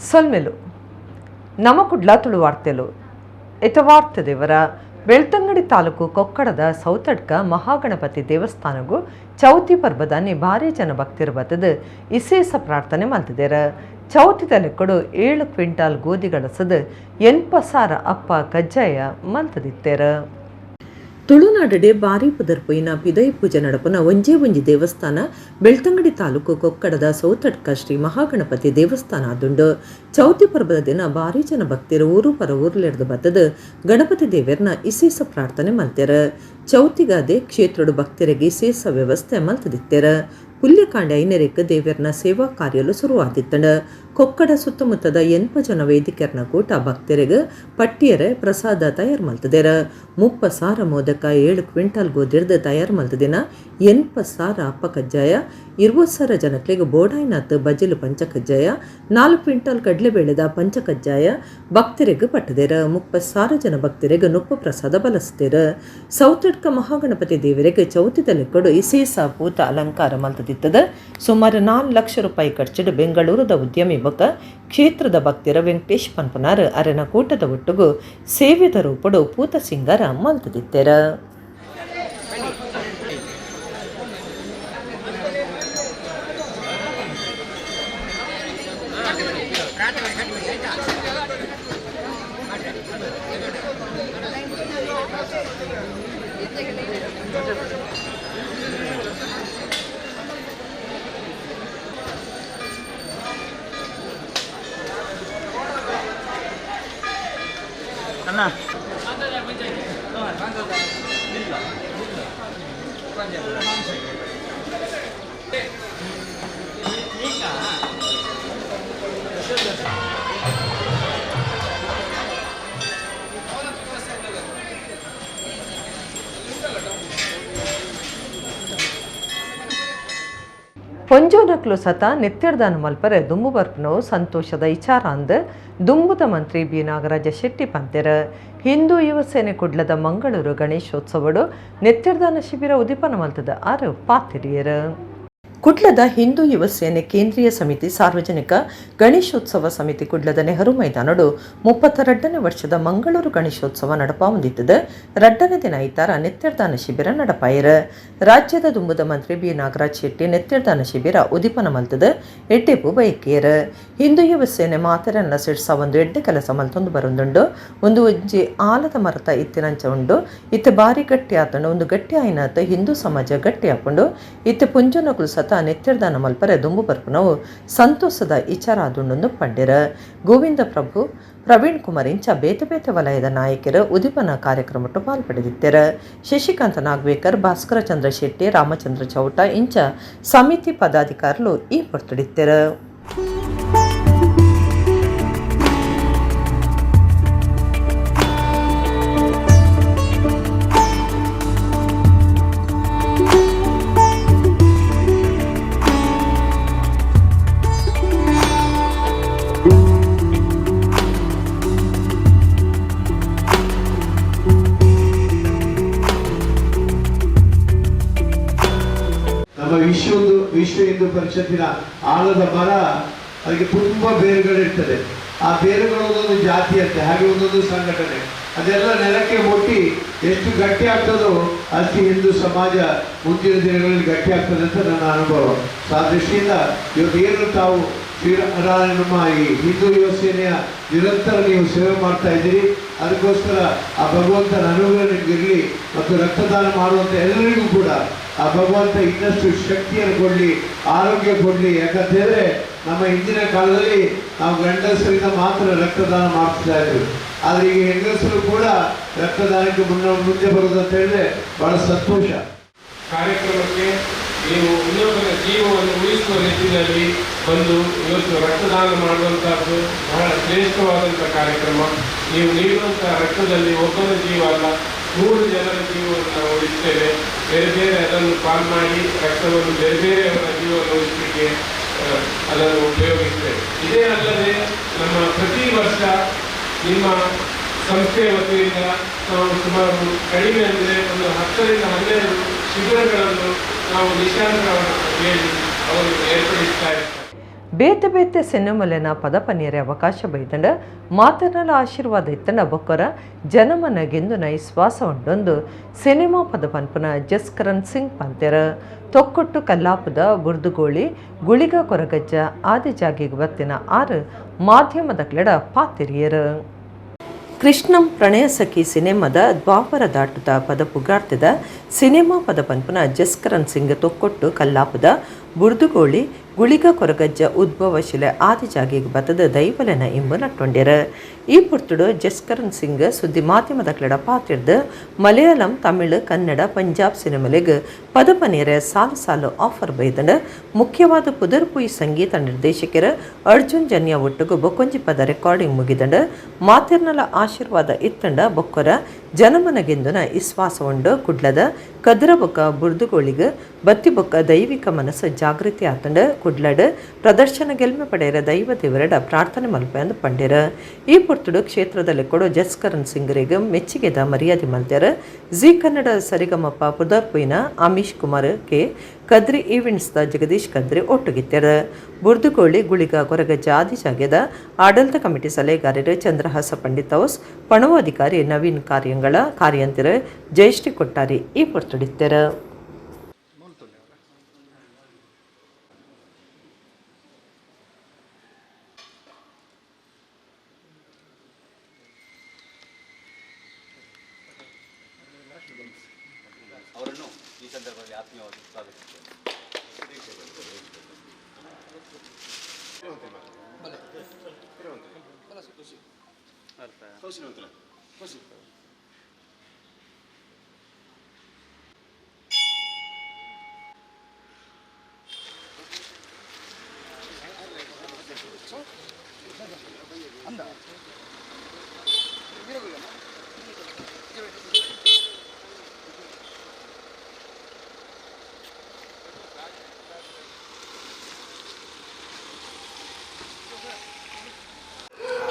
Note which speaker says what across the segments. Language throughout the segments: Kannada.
Speaker 1: ಸೊಲ್ಮೆಲು ನಮ್ಮ ಕುಡ್ಲ ತುಳುವಾರ್ತೆಲು ಎತವಾರ್ತೆ ದೇವರ ಬೆಳ್ತಂಗಡಿ ತಾಲೂಕು ಕೊಕ್ಕಡದ ಸೌತಡ್ಕ ಮಹಾಗಣಪತಿ ದೇವಸ್ಥಾನಗೂ ಚೌತಿ ಪರ್ಬದಾನಿ ಭಾರಿ ಜನ ಭಕ್ತಿರು ಬತ್ತದ ವಿಶೇಷ ಪ್ರಾರ್ಥನೆ ಮಲ್ತಿದ್ದೇರ. ಚೌತಿದಲ್ಲಿ ಕೊಡು 7 ಕ್ವಿಂಟಾಲ್ ಗೋಧಿ ಗಳಸದ 80,000 ಅಪ್ಪ ಕಜ್ಜಾಯ ಮಲ್ತದಿತ್ತೇರ. ತುಳುನಾಡಡೆ ಬಾರಿ ಪುದರ್ಪುಯಿನ ಪಿದೈ ಪೂಜೆ ನಡಪುನ ಒಂಜಿ ದೇವಸ್ಥಾನ ಬೆಳ್ತಂಗಡಿ ತಾಲೂಕು ಕೊಕ್ಕಡದ ಸೌತಡ್ಕ ಶ್ರೀ ಮಹಾಗಣಪತಿ ದೇವಸ್ಥಾನ ಆದುಂಡು. ಚೌತಿ ಪರ್ಬದ ದಿನ ಭಾರಿ ಜನ ಭಕ್ತಿರು ಊರು ಪರ ಊರ್ಲೆಡ್ದು ಬತ್ತದ ಗಣಪತಿ ದೇವರನ್ನ ವಿಶೇಷ ಪ್ರಾರ್ಥನೆ ಮಲ್ತೇರ. ಚೌತಿಗಾದೆ ಕ್ಷೇತ್ರಡು ಭಕ್ತರಿಗೆ ವಿಶೇಷ ವ್ಯವಸ್ಥೆ ಮಲ್ತದಿತ್ತೇರ. ಪುಲ್ಯಕಾಂಡ ಐನರೇಕ ದೇವರನ್ನ ಸೇವಾ ಕಾರ್ಯಲು ಶುರುವಾದಿತ್ತಂಡ. ಕೊಕ್ಕಡ ಸುತ್ತಮುತ್ತದ 80 ಜನ ವೇದಿಕೆರ್ನ ಕೂಟ ಭಕ್ತರಿಗೆ ಪಟ್ಟಿಯರೆ ಪ್ರಸಾದ ತಯಾರು ಮಲ್ತದೇರ. 30,000 ಮೋದಕ 7 ಕ್ವಿಂಟಾಲ್ ಗೋಧಿರ್ದು ತಯಾರು ಮಲ್ತದಿನ 80,000 ಅಪ್ಪ ಕಜ್ಜಾಯ 20,000 ಜನಕ್ಲಿಗೆ ಬೋಡಾಯಿನಾಥ್ ಬಜಿಲು ಪಂಚ ಕಜ್ಜಾಯ 4 ಕ್ವಿಂಟಾಲ್ ಕಡ್ಲೆಬೇಳೆದ ಪಂಚ ಕಜ್ಜಾಯ ಭಕ್ತರಿಗೆ ಪಟ್ಟದೇರ. 30,000 ಜನ ಭಕ್ತರಿಗೆ ನುಪ್ಪು ಪ್ರಸಾದ ಬಲಸ್ದೇರ. ಸೌತಡ್ಕ ಮಹಾಗಣಪತಿ ದೇವರಿಗೆ ಚೌತಿದಲ್ಲಿ ಕೊಡು ವಿಶೇಷ ಭೂತ ಅಲಂಕಾರ ಮಲ್ತದಿತ್ತದ. ಸುಮಾರು 4 ಲಕ್ಷ ರೂಪಾಯಿ ಖರ್ಚಿಡು ಬೆಂಗಳೂರದ ಉದ್ಯಮಿ ಕ್ಷೇತ್ರದ ಭಕ್ತಿರ ವೆಂಕಟೇಶ್ ಪನ್ಪನಾರ್ ಅರೆನ ಕೂಟದ ಒಟ್ಟುಗು ಸೇವ್ಯದ ರೂಪಡು ಪೂತ ಸಿಂಗಾರ ಮಲ್ತದಿತ್ತೆರ. ಪೊಂಜೋನಕ್ಲು ಸತ ನೆತ್ತೆಡ್ದಾನ ಮಲ್ಪರೆ ದುಂಬು ಬರ್ಪನವು ಸಂತೋಷದ ವಿಚಾರ ಅಂದ ದುಂಬುದ ಮಂತ್ರಿ ಬಿ ನಾಗರಾಜ ಶೆಟ್ಟಿ ಪಂತೆರ. ಹಿಂದೂ ಯುವ ಸೇನೆ ಕುಡ್ಲದ ಮಂಗಳೂರು ಗಣೇಶೋತ್ಸವಡು ನೆತ್ತೆಡ್ದಾನ ಶಿಬಿರ ಉದಿಪನ ಮಲ್ತದ 6 ಪಾತಿರಿಯರ. ಕುಡ್ಲದ ಹಿಂದೂ ಯುವ ಸೇನೆ ಕೇಂದ್ರೀಯ ಸಮಿತಿ ಸಾರ್ವಜನಿಕ ಗಣೇಶೋತ್ಸವ ಸಮಿತಿ ಕುಡ್ಲದ ನೆಹರು ಮೈದಾನಡು 32ನೇ ವರ್ಷದ ಮಂಗಳೂರು ಗಣೇಶೋತ್ಸವ ನಡಪ ಹೊಂದಿತ್ತದ. 2ನೇ ದಿನ ಐತಾರ ನೆತ್ತೆಡ್ದಾನ ಶಿಬಿರ ನಡಪಾಯಿರ. ರಾಜ್ಯದ ದುಂಬುದ ಮಂತ್ರಿ ಬಿ ನಾಗರಾಜ್ ಶೆಟ್ಟಿ ನೆತ್ತೆಡ್ದಾನ ಶಿಬಿರ ಉದಿಪನ ಮಲ್ತದ ಎಡ್ಡೆಪು ಬೈಕೇರ. ಹಿಂದೂ ಯುವ ಸೇನೆ ಮಾತೆರನ್ನ ಸಿಡ್ಸ ಒಂದು ಎಡ್ಡೆ ಕೆಲಸ ಮಲ್ತೊಂದು ಬರೊಂದುಂಡು. ಒಂದು ಒಂಜಿ ಆಲದ ಮರತ ಇತ್ತಿನಂಚ ಉಂಡು. ಇತ್ತೆ ಬಾರಿ ಗಟ್ಟಿ ಆತಂಡು. ಒಂದು ಗಟ್ಟಿ ಆಯ್ನಾತ ಹಿಂದೂ ಸಮಾಜ ಗಟ್ಟಿ ಹಾಕೊಂಡು ಇತ್ತೆ ಪುಂಜನಕುಲು ಸತ ನೆತ್ತೆಡ್ದಾನ ಮಲ್ಪರೆ ದುಂಬು ಬರ್ಪುನವು ಸಂತೋಷದ ವಿಚಾರ ಆದುಂಡು ಪಂಡಿರ. ಗೋವಿಂದ ಪ್ರಭು ಪ್ರವೀಣ್ ಕುಮಾರ್ ಇಂಚ ಬೇತೆ ಬೇತೆ ವಲಯದ ನಾಯಕರು ಉದಿಪನ ಕಾರ್ಯಕ್ರಮಟ್ಟು ಪಾಲ್ಪಡೆದಿತ್ತೆರ. ಶಶಿಕಾಂತ ನಾಗ್ವೇಕರ್, ಭಾಸ್ಕರ ಚಂದ್ರ ಶೆಟ್ಟಿ, ರಾಮಚಂದ್ರ ಚೌಟ ಇಂಚ ಸಮಿತಿ ಪದಾಧಿಕಾರುಲು ಈ ಪೊರ್ತುಡಿತ್ತೆರ.
Speaker 2: ವಿಶ್ವ ಹಿಂದೂ ಪರಿಷತ್ತಿನ ಆಲದ ಮರ ಅದಕ್ಕೆ ತುಂಬಾ ಬೇರುಗಳಿರ್ತದೆ. ಆ ಬೇರುಗಳು ಒಂದೊಂದು ಜಾತಿ ಅಂತೆ, ಹಾಗೆ ಒಂದೊಂದು ಸಂಘಟನೆ, ಅದೆಲ್ಲ ನೆಲಕ್ಕೆ ಮುಟ್ಟಿ ಎಷ್ಟು ಗಟ್ಟಿ ಆಗ್ತದೋ ಅಷ್ಟು ಹಿಂದೂ ಸಮಾಜ ಮುಂದಿನ ದಿನಗಳಲ್ಲಿ ಗಟ್ಟಿ ಆಗ್ತದೆ ಅಂತ ನನ್ನ ಅನುಭವ. ಆ ದೃಷ್ಟಿಯಿಂದ ಇವತ್ತು ಏನು ತಾವು ನಮ್ಮ ಈ ಹಿಂದೂ ಯುವ ಸೇನೆಯ ನಿರಂತರ ನೀವು ಸೇವೆ ಮಾಡ್ತಾ ಇದ್ದೀರಿ. ಅದಕ್ಕೋಸ್ಕರ ಆ ಭಗವಂತನ ಅನುಗ್ರಹ ನಿಮಗಿರಲಿ ಮತ್ತು ರಕ್ತದಾನ ಮಾಡುವಂಥ ಎಲ್ಲರಿಗೂ ಕೂಡ ಆ ಭಗವಂತ ಇನ್ನಷ್ಟು ಶಕ್ತಿಯನ್ನು ಕೊಡಲಿ, ಆರೋಗ್ಯ ಕೊಡಲಿ. ಯಾಕಂತ ಹೇಳಿದ್ರೆ ನಮ್ಮ ಹಿಂದಿನ ಕಾಲದಲ್ಲಿ ನಾವು ಗಂಡಸರಿಂದ ಮಾತ್ರ ರಕ್ತದಾನ ಮಾಡ್ತಾ ಇದ್ವಿ. ಆದರೆ ಈಗ ಹೆಂಗಸರು ಕೂಡ ರಕ್ತದಾನಕ್ಕೆ ಮುಂದೆ ಬರೋದು ಅಂತ ಹೇಳಿದ್ರೆ ಬಹಳ ಸಂತೋಷ.
Speaker 3: ಕಾರ್ಯಕ್ರಮಕ್ಕೆ ನೀವು ಇನ್ನೊಬ್ಬರ ಜೀವವನ್ನು ಉಳಿಸುವ ನಿಟ್ಟಿನಲ್ಲಿ ಬಂದು ಇವತ್ತು ರಕ್ತದಾನ ಮಾಡುವಂಥದ್ದು ಬಹಳ ಶ್ರೇಷ್ಠವಾದಂಥ ಕಾರ್ಯಕ್ರಮ. ನೀವು ನೀಡುವಂಥ ರಕ್ತದಲ್ಲಿ ಒಬ್ಬನ ಜೀವ ಅಲ್ಲ, 3 ಜನರ ಜೀವವನ್ನು ನಾವು ಉಳಿಸ್ತೇವೆ. ಬೇರೆ ಬೇರೆ ಅದನ್ನು ಪಾಲ್ ಮಾಡಿ ರಕ್ತವನ್ನು ಬೇರೆ ಬೇರೆಯವರ ಜೀವವನ್ನು ಉಳಿಸಲಿಕ್ಕೆ ಅದನ್ನು ಉಪಯೋಗಿಸ್ತೇವೆ. ಇದೇ ಅಲ್ಲದೆ ನಮ್ಮ ಪ್ರತಿ ವರ್ಷ ನಿಮ್ಮ ಸಂಸ್ಥೆಯ ವತಿಯಿಂದ ನಾವು ಸುಮಾರು ಕಡಿಮೆ ಅಂದರೆ ಒಂದು 10 ರಿಂದ 12 ಶಿಬಿರಗಳನ್ನು ನಾವು ನಿಶಾಂತರವನ್ನು ಹೇಳಿ ಅವರು ಏರ್ಪಡಿಸ್ತಾ ಇರ್ತಾರೆ.
Speaker 1: ಬೇತೆ ಬೇತೆ ಸಿನಿಮಲೆನ ಪದಪನಿಯರೆ ಅವಕಾಶ ಬೈದಂಡ ಮಾತನಾಡ ಆಶೀರ್ವಾದ ಇತ್ತಂಡ ಬೊಕ್ಕರ ಜನಮನ ಗೆಂದುನ ವಿಶ್ವಾಸ ಉಂಡೊಂದು ಸಿನಿಮಾ ಪದ ಪನ್ಪುನ ಜಸ್ಕರನ್ ಸಿಂಗ್ ಪಂತೆರ ತೊಕ್ಕೊಟ್ಟು ಕಲ್ಲಾಪುದ ಬುರ್ದುಗೋಳಿ ಗುಳಿಗ ಕೊರಗಜ್ಜ ಆದಿ ಜಾಗಿಗೆ ಬತ್ತಿನ ಆರು ಮಾಧ್ಯಮದ ಕ್ಲೆಡ ಪಾತಿರಿಯರು ಕೃಷ್ಣಂ ಪ್ರಣಯ ಸಖಿ ಸಿನಿಮಾದ ದ್ವಾಪರ ದಾಟುದ ಪದ ಪುಗಾರ್ತಿದ ಸಿನಿಮಾ ಪದ ಪನ್ಪುನ ಜಸ್ಕರನ್ ಸಿಂಗ್ ತೊಕ್ಕೊಟ್ಟು ಕಲ್ಲಾಪುದ ಬುರ್ದುಗೋಳಿ ಗುಳಿಗ ಕೊರಗಜ್ಜ ಉದ್ಭವಶಿಲೆ ಆದಿಜಾಗಿಗೆ ಬತ್ತದ ದೈವಲೆನ ಎಂಬ ನಟ್ಟೊಂಡ್ಯರ ಈ ಪುರ್ತುಡು ಜಸ್ಕರನ್ ಸಿಂಗ್ ಸುದ್ದಿ ಮಾಧ್ಯಮದ ಕ್ಲೆಡ ಪಾತಿರ್ದು ಮಲಯಾಳಂ ತಮಿಳ್ ಕನ್ನಡ ಪಂಜಾಬ್ ಸಿನಿಮಲೆಗ್ ಪದಪನಿಯರ ಸಾಲು ಸಾಲು ಆಫರ್ ಬೈದಂಡ ಮುಖ್ಯವಾದ ಪುದರ್ಪುಯಿ ಸಂಗೀತ ನಿರ್ದೇಶಕರ ಅರ್ಜುನ್ ಜನ್ಯ ಒಟ್ಟಿಗೂ ಬೊಕ್ಕೊಂಜಿ ಪದ ರೆಕಾರ್ಡಿಂಗ್ ಮುಗಿದಂಡ ಮಾತಿರ್ನಲ ಆಶೀರ್ವಾದ ಇತ್ತಂಡ ಬೊಕ್ಕರ ಜನಮನಗೆಂದುನ ವಿಶ್ವಾಸ ಉಂಡು ಕುಡ್ಲದ ಕದ್ರ ಬೊಕ್ಕ ಬುರ್ದುಗೋಳಿಗ ಬತ್ತಿ ಬೊಕ್ಕ ದೈವಿಕ ಮನಸ್ಸು ಜಾಗೃತಿ ಆತಂಡ ಕುಡ್ಲಡ್ ಪ್ರದರ್ಶನ ಗೆಲ್ಮೆ ಪಡೆಯರ ದೈವ ದೇವರಡ ಪ್ರಾರ್ಥನೆ ಮಲ್ಪೆ ಅಂದು ಪಂಡ್ಯರ ಈ ಪುರ್ತುಡು ಕ್ಷೇತ್ರದಲ್ಲಿ ಕೊಡೋ ಜಸ್ಕರನ್ ಸಿಂಗರಿಗೆ ಮೆಚ್ಚುಗೆದ ಮರ್ಯಾದೆ ಮಲ್ತ್ಯಾರ ಜಿ ಕನ್ನಡ ಸರಿಗಮಪ್ಪ ಪುದರ್ಪುಯಿನ ಅಮೀಶ್ ಕುಮಾರ್ ಕೆ ಕದ್ರಿ ಈವೆಂಟ್ಸ್ದ ಜಗದೀಶ್ ಕದ್ರಿ ಒಟ್ಟುಗಿತ್ಯಾರ ಬುರ್ದುಗೋಳಿ ಗುಳಿಗ ಕೊರಗಜ್ಜ ಆದಿಜಾಗ್ಯದ ಆಡಳಿತ ಕಮಿಟಿ ಸಲಹೆಗಾರರು ಚಂದ್ರಹಾಸ ಪಂಡಿತ್ ಹೌಸ್ ಪಣವಾಧಿಕಾರಿ ನವೀನ್ ಕಾರ್ಯಂಗಳ ಕಾರ್ಯಂತಿರ ಜಯಶ್ರೀ ಕೊಟ್ಟಾರಿ ಈ ಪುರ್ತುಡಿತ್ಯಾರ
Speaker 4: ಅವರನ್ನು ಈ ಸಂದರ್ಭದಲ್ಲಿ ಆತ್ಮೀಯವಾಗಿ ಸ್ವಾಗತಿಸುತ್ತೇನೆ.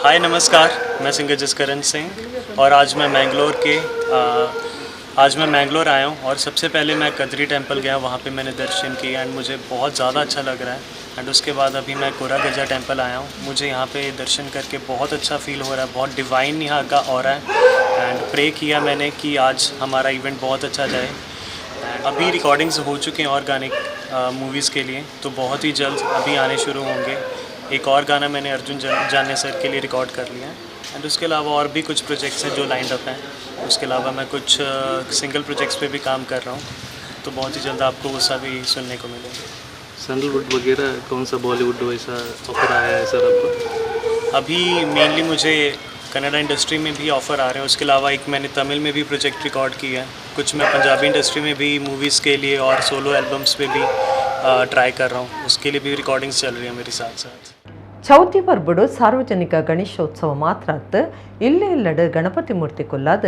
Speaker 5: हाय नमस्कार, मैं सिंगर जसकरण सिंह और आज मैं मैंगलोर आया हूँ और सबसे पहले मैं कद्री टेम्पल गया, वहाँ पे मैंने दर्शन किया एंड मुझे बहुत ज़्यादा अच्छा लग रहा है। एंड उसके बाद अभी मैं कोरागज्जा टेम्पल आया हूँ, मुझे यहाँ पे दर्शन करके बहुत अच्छा फील हो रहा है, बहुत डिवाइन यहाँ का ऑरा है। एंड प्रे किया मैंने कि आज हमारा इवेंट बहुत अच्छा जाए। एंड अभी रिकॉर्डिंग्स हो चुके हैं और गाने मूवीज़ के लिए, तो बहुत ही जल्द अभी आने शुरू होंगे। एक और गाना मैंने अर्जुन जान्या सर के लिए रिकॉर्ड कर लिया है एंड उसके अलावा और भी कुछ प्रोजेक्ट्स हैं जो लाइंड अप हैं। उसके अलावा मैं कुछ सिंगल प्रोजेक्ट्स पे भी काम कर रहा हूँ, तो बहुत ही जल्द आपको वो सभी सुनने को मिलेंगे।
Speaker 6: सैंडलवुड वगैरह कौन सा बॉलीवुड वैसा ऑफर आया है सर आपको?
Speaker 5: अभी मेनली मुझे कन्नड़ा इंडस्ट्री में भी ऑफ़र आ रहे हैं, उसके अलावा एक मैंने तमिल में भी प्रोजेक्ट रिकॉर्ड किया है, कुछ मैं पंजाबी इंडस्ट्री में भी मूवीज़ के लिए और सोलो एल्बम्स पे भी ट्राई कर रहा हूँ, उसके लिए भी रिकॉर्डिंग्स चल रही है मेरे साथ साथ।
Speaker 1: ಚೌತಿ ಬರ್ಬಡು ಸಾರ್ವಜನಿಕ ಗಣೇಶೋತ್ಸವ ಮಾತ್ರ ಇಲ್ಲೇ ಇಲ್ಲಡು ಗಣಪತಿ ಮೂರ್ತಿ ಕುಲ್ಲಾದ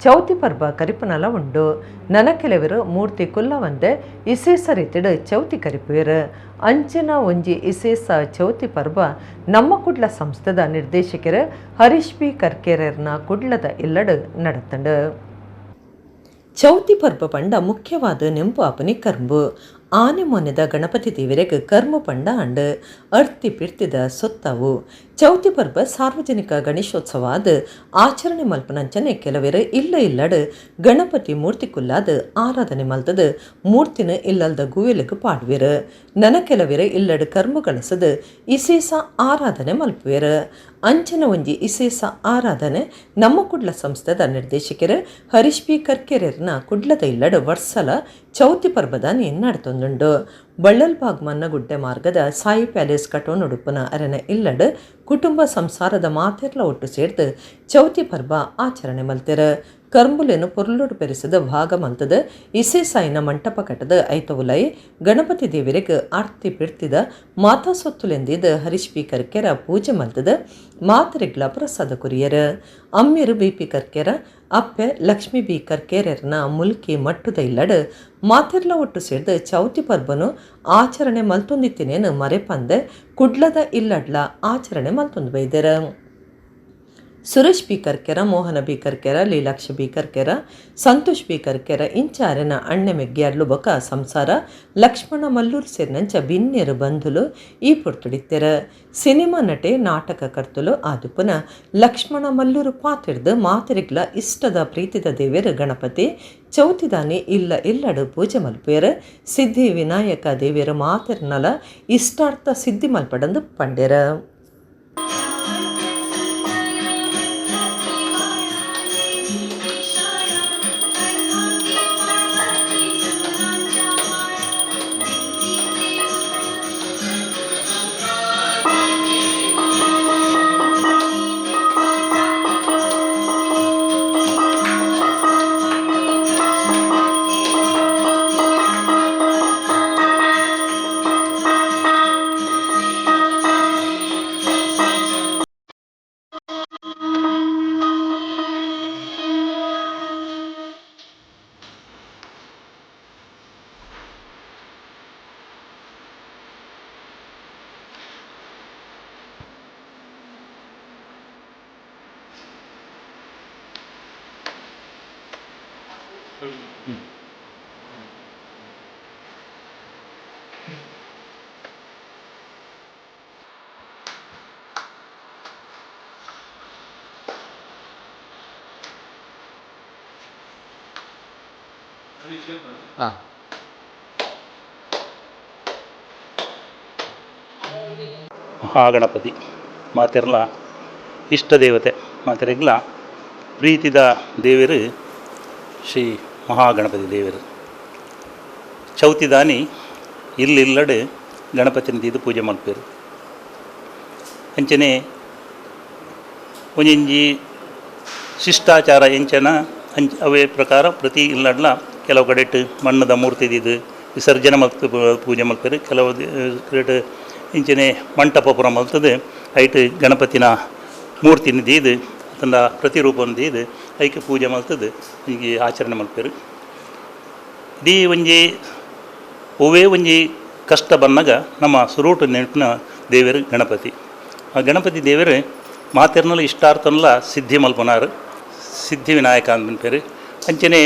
Speaker 1: ಚೌತಿ ಪರ್ಬ ಕರಿಪನಲ ಉಂಡು ನನ ಕೆಲವರು ಮೂರ್ತಿ ಕುಲ್ಲವಂದೆ ಇಸೇಸ ರೀತಿಡು ಚೌತಿ ಕರಿಪುಯರು ಅಂಚಿನ ಒಂಜಿ ಇಸೇಸ ಚೌತಿ ಪರ್ಬ ನಮ್ಮ ಕುಡ್ಲ ಸಂಸ್ಥೆದ ನಿರ್ದೇಶಕರು ಹರೀಶ್ ಪಿ ಕರ್ಕೇರರ್ನ ಕುಡ್ಲದ ಇಲ್ಲಡು ನಡತಂಡು ಚೌತಿ ಪರ್ಬ ಪಂಡ ಮುಖ್ಯವಾದ ನೆಂಪು ಅಪನಿ ಕರ್ಮು ಆನೆ ಮೊನೆದ ಗಣಪತಿ ದೇವರಿಗೆ ಕರ್ಮ ಪಂಡ ಅಂಡ್ ಅರ್ತಿ ಪಿರ್ತಿದ ಸೊತ್ತವು ಚೌತಿ ಪರ್ಬ ಸಾರ್ವಜನಿಕ ಗಣೇಶೋತ್ಸವ ಆದ ಆಚರಣೆ ಮಲ್ಪನಂಚನೆ ಕೆಲವರು ಇಲ್ಲಡು ಗಣಪತಿ ಮೂರ್ತಿ ಕುಲ್ಲಾದ ಆರಾಧನೆ ಮಲ್ತದ ಮೂರ್ತಿನ ಇಲ್ಲಲ್ದ ಗುವೆಲಕ್ಕೆ ಪಾಡ್ವೇರು ನನ ಕೆಲವರು ಇಲ್ಲಡು ಕರ್ಮ ಗಳಿಸದ ಇಸೇಸ ಆರಾಧನೆ ಮಲ್ಪುವೇರು ಅಂಚನ ಒಂಜಿ ಇಸೇಸ ಆರಾಧನೆ ನಮ್ಮ ಕುಡ್ಲ ಸಂಸ್ಥೆದ ನಿರ್ದೇಶಕರು ಹರೀಶ್ ಪಿ ಕರ್ಕೆರೆರ್ನ ಕುಡ್ಲದ ಇಲ್ಲಡು ವರ್ಷಲ ಚೌತಿ ಪರ್ಬದಾನಿ ನಡ್ತೊಂದುಂಡು ಬಳ್ಳಲ್ಬಾಗ್ ಮನ್ನಗುಡ್ಡೆ ಮಾರ್ಗದ ಸಾಯಿ ಪ್ಯಾಲೇಸ್ ಕಟೋನುಡುಪುನ ಅರನೆ ಇಲ್ಲಡು ಕುಟುಂಬ ಸಂಸಾರದ ಮಾತೆರ್ಲ ಒಟ್ಟು ಸೇರ್ದು ಚೌತಿ ಪರ್ಬ ಆಚರಣೆ ಮಲ್ತೆರು ಕರ್ಮುಲೆನು ಪೊರ್ಲುಡು ಪೆರಿಸದ ಭಾಗ ಮಲ್ತದ ಇಸೆ ಸಾಯಿನ ಮಂಟಪ ಕಟ್ಟದ ಐತವುಲೈ ಗಣಪತಿ ದೇವರಿಗೆ ಆರ್ತಿ ಪಿಡ್ತಿದ ಮಾತಾ ಸೊತ್ತುಲೆಂದಿದ ಹರೀಶ್ ಪಿ ಕರ್ಕೆರ ಪೂಜೆ ಮಲ್ತದ ಮಾತರಿಗ್ಲ ಪ್ರಸಾದ ಕುರಿಯರು ಅಮ್ಮಿರು ಬಿ ಪಿ ಕರ್ಕೆರ ಅಪ್ಪೆ ಲಕ್ಷ್ಮೀ ಬಿ ಕರ್ಕೇರರ್ನ ಮುಲ್ಕಿ ಮಟ್ಟುದ ಇಲ್ಲಡು ಮಾತೆರ್ಲ ಒಟ್ಟು ಸೇರ್ದು ಚೌತಿ ಪರ್ಬನು ಆಚರಣೆ ಮಲ್ತೊಂದಿತ್ತಿನೇನು ಮರೆಪಂದೆ ಕುಡ್ಲದ ಇಲ್ಲಡ್ಲ ಆಚರಣೆ ಮಲ್ತೊಂದು ಬೈದರ Suresh B Karkera, Mohana B Karkera, Leelaksha B Karkera, Santosh B Karkera ಇಂಚಾರಿನ ಅಣ್ಣೆ ಮೆಗ್ಗ್ಯಾಡ್ಲು ಬೊಕ ಸಂಸಾರ ಲಕ್ಷ್ಮಣ ಮಲ್ಲೂರು ಸೇರಿನಂಚ ಬಿನ್ನೆರು ಬಂಧುಲು ಈ ಪುರ್ತುಡಿತ್ತೆರ. ಸಿನಿಮಾ ನಟೆ ನಾಟಕ ಕರ್ತುಲು ಆದುಪುನ ಲಕ್ಷ್ಮಣ ಮಲ್ಲೂರು ಪಾತಿರ್ದು ಮಾತಿರಿಗ್ಲ ಇಷ್ಟದ ಪ್ರೀತಿದ ದೇವೇರು ಗಣಪತಿ ಚೌತಿದಾನಿ ಇಲ್ಲ ಇಲ್ಲಡು ಪೂಜೆ ಮಲ್ಪೇರು. ಸಿದ್ಧಿ ವಿನಾಯಕ ದೇವೇರು ಮಾತಿರ್ನಲ ಇಷ್ಟಾರ್ಥ ಸಿದ್ಧಿ ಮಲ್ಪಡಂದು ಪಂಡೆರ.
Speaker 7: ಮಹಾಗಣಪತಿ ಮಾತೆರ್ಲ ಇಷ್ಟ ದೇವತೆ ಮಾತೆರೆಗ್ಲ ಪ್ರೀತಿದ ದೇವರು ಶ್ರೀ ಮಹಾಗಣಪತಿ ದೇವರು ಚೌತಿದಾನಿ ಇಲ್ಲಿಲ್ಲಡೆ ಗಣಪತಿನ ತೀದು ಪೂಜೆ ಮಲ್ಪೇರು. ಅಂಚನೆ ಒಂಜಿ ಶಿಷ್ಟಾಚಾರ ಎಂಚನ ಅವೇ ಪ್ರಕಾರ ಪ್ರತಿ ಇಲ್ಲಡ್ಲ ಕೆಲವು ಕಡೆಟ್ ಮಣ್ಣದ ಮೂರ್ತಿ ತೀದು ವಿಸರ್ಜನೆ ಮಲ್ತು ಪೂಜೆ ಮಲ್ಪೇರು. ಕೆಲವು ಕಡೆ ಇಂಚನೆ ಮಂಟಪ ಪುರ ಮಲ್ತದೆ ಐಟ್ ಗಣಪತಿನ ಮೂರ್ತಿನ ದೀದು ತಂದ ಪ್ರತಿರೂಪವನ್ನು ದೀದು ಐಕೆ ಪೂಜೆ ಮಲ್ತದೆ ಹೀಗೆ ಆಚರಣೆ ಮಲ್ಪೇರು. ಇಡೀ ಒಂಜಿ ಒವೇ ಒಂಜಿ ಕಷ್ಟ ಬಂದಾಗ ನಮ್ಮ ಸುರೂಟು ನೆನಪಿನ ದೇವರು ಗಣಪತಿ. ಆ ಗಣಪತಿ ದೇವರು ಮಾತೆರ್ನಲ್ಲ ಇಷ್ಟಾರ್ಥನಲ್ಲ ಸಿದ್ಧಿ ಮಲ್ಪನಾರು ಸಿದ್ಧಿ ವಿನಾಯಕ ಅಂದಿನ ಪೇರು. ಅಂಚನೆ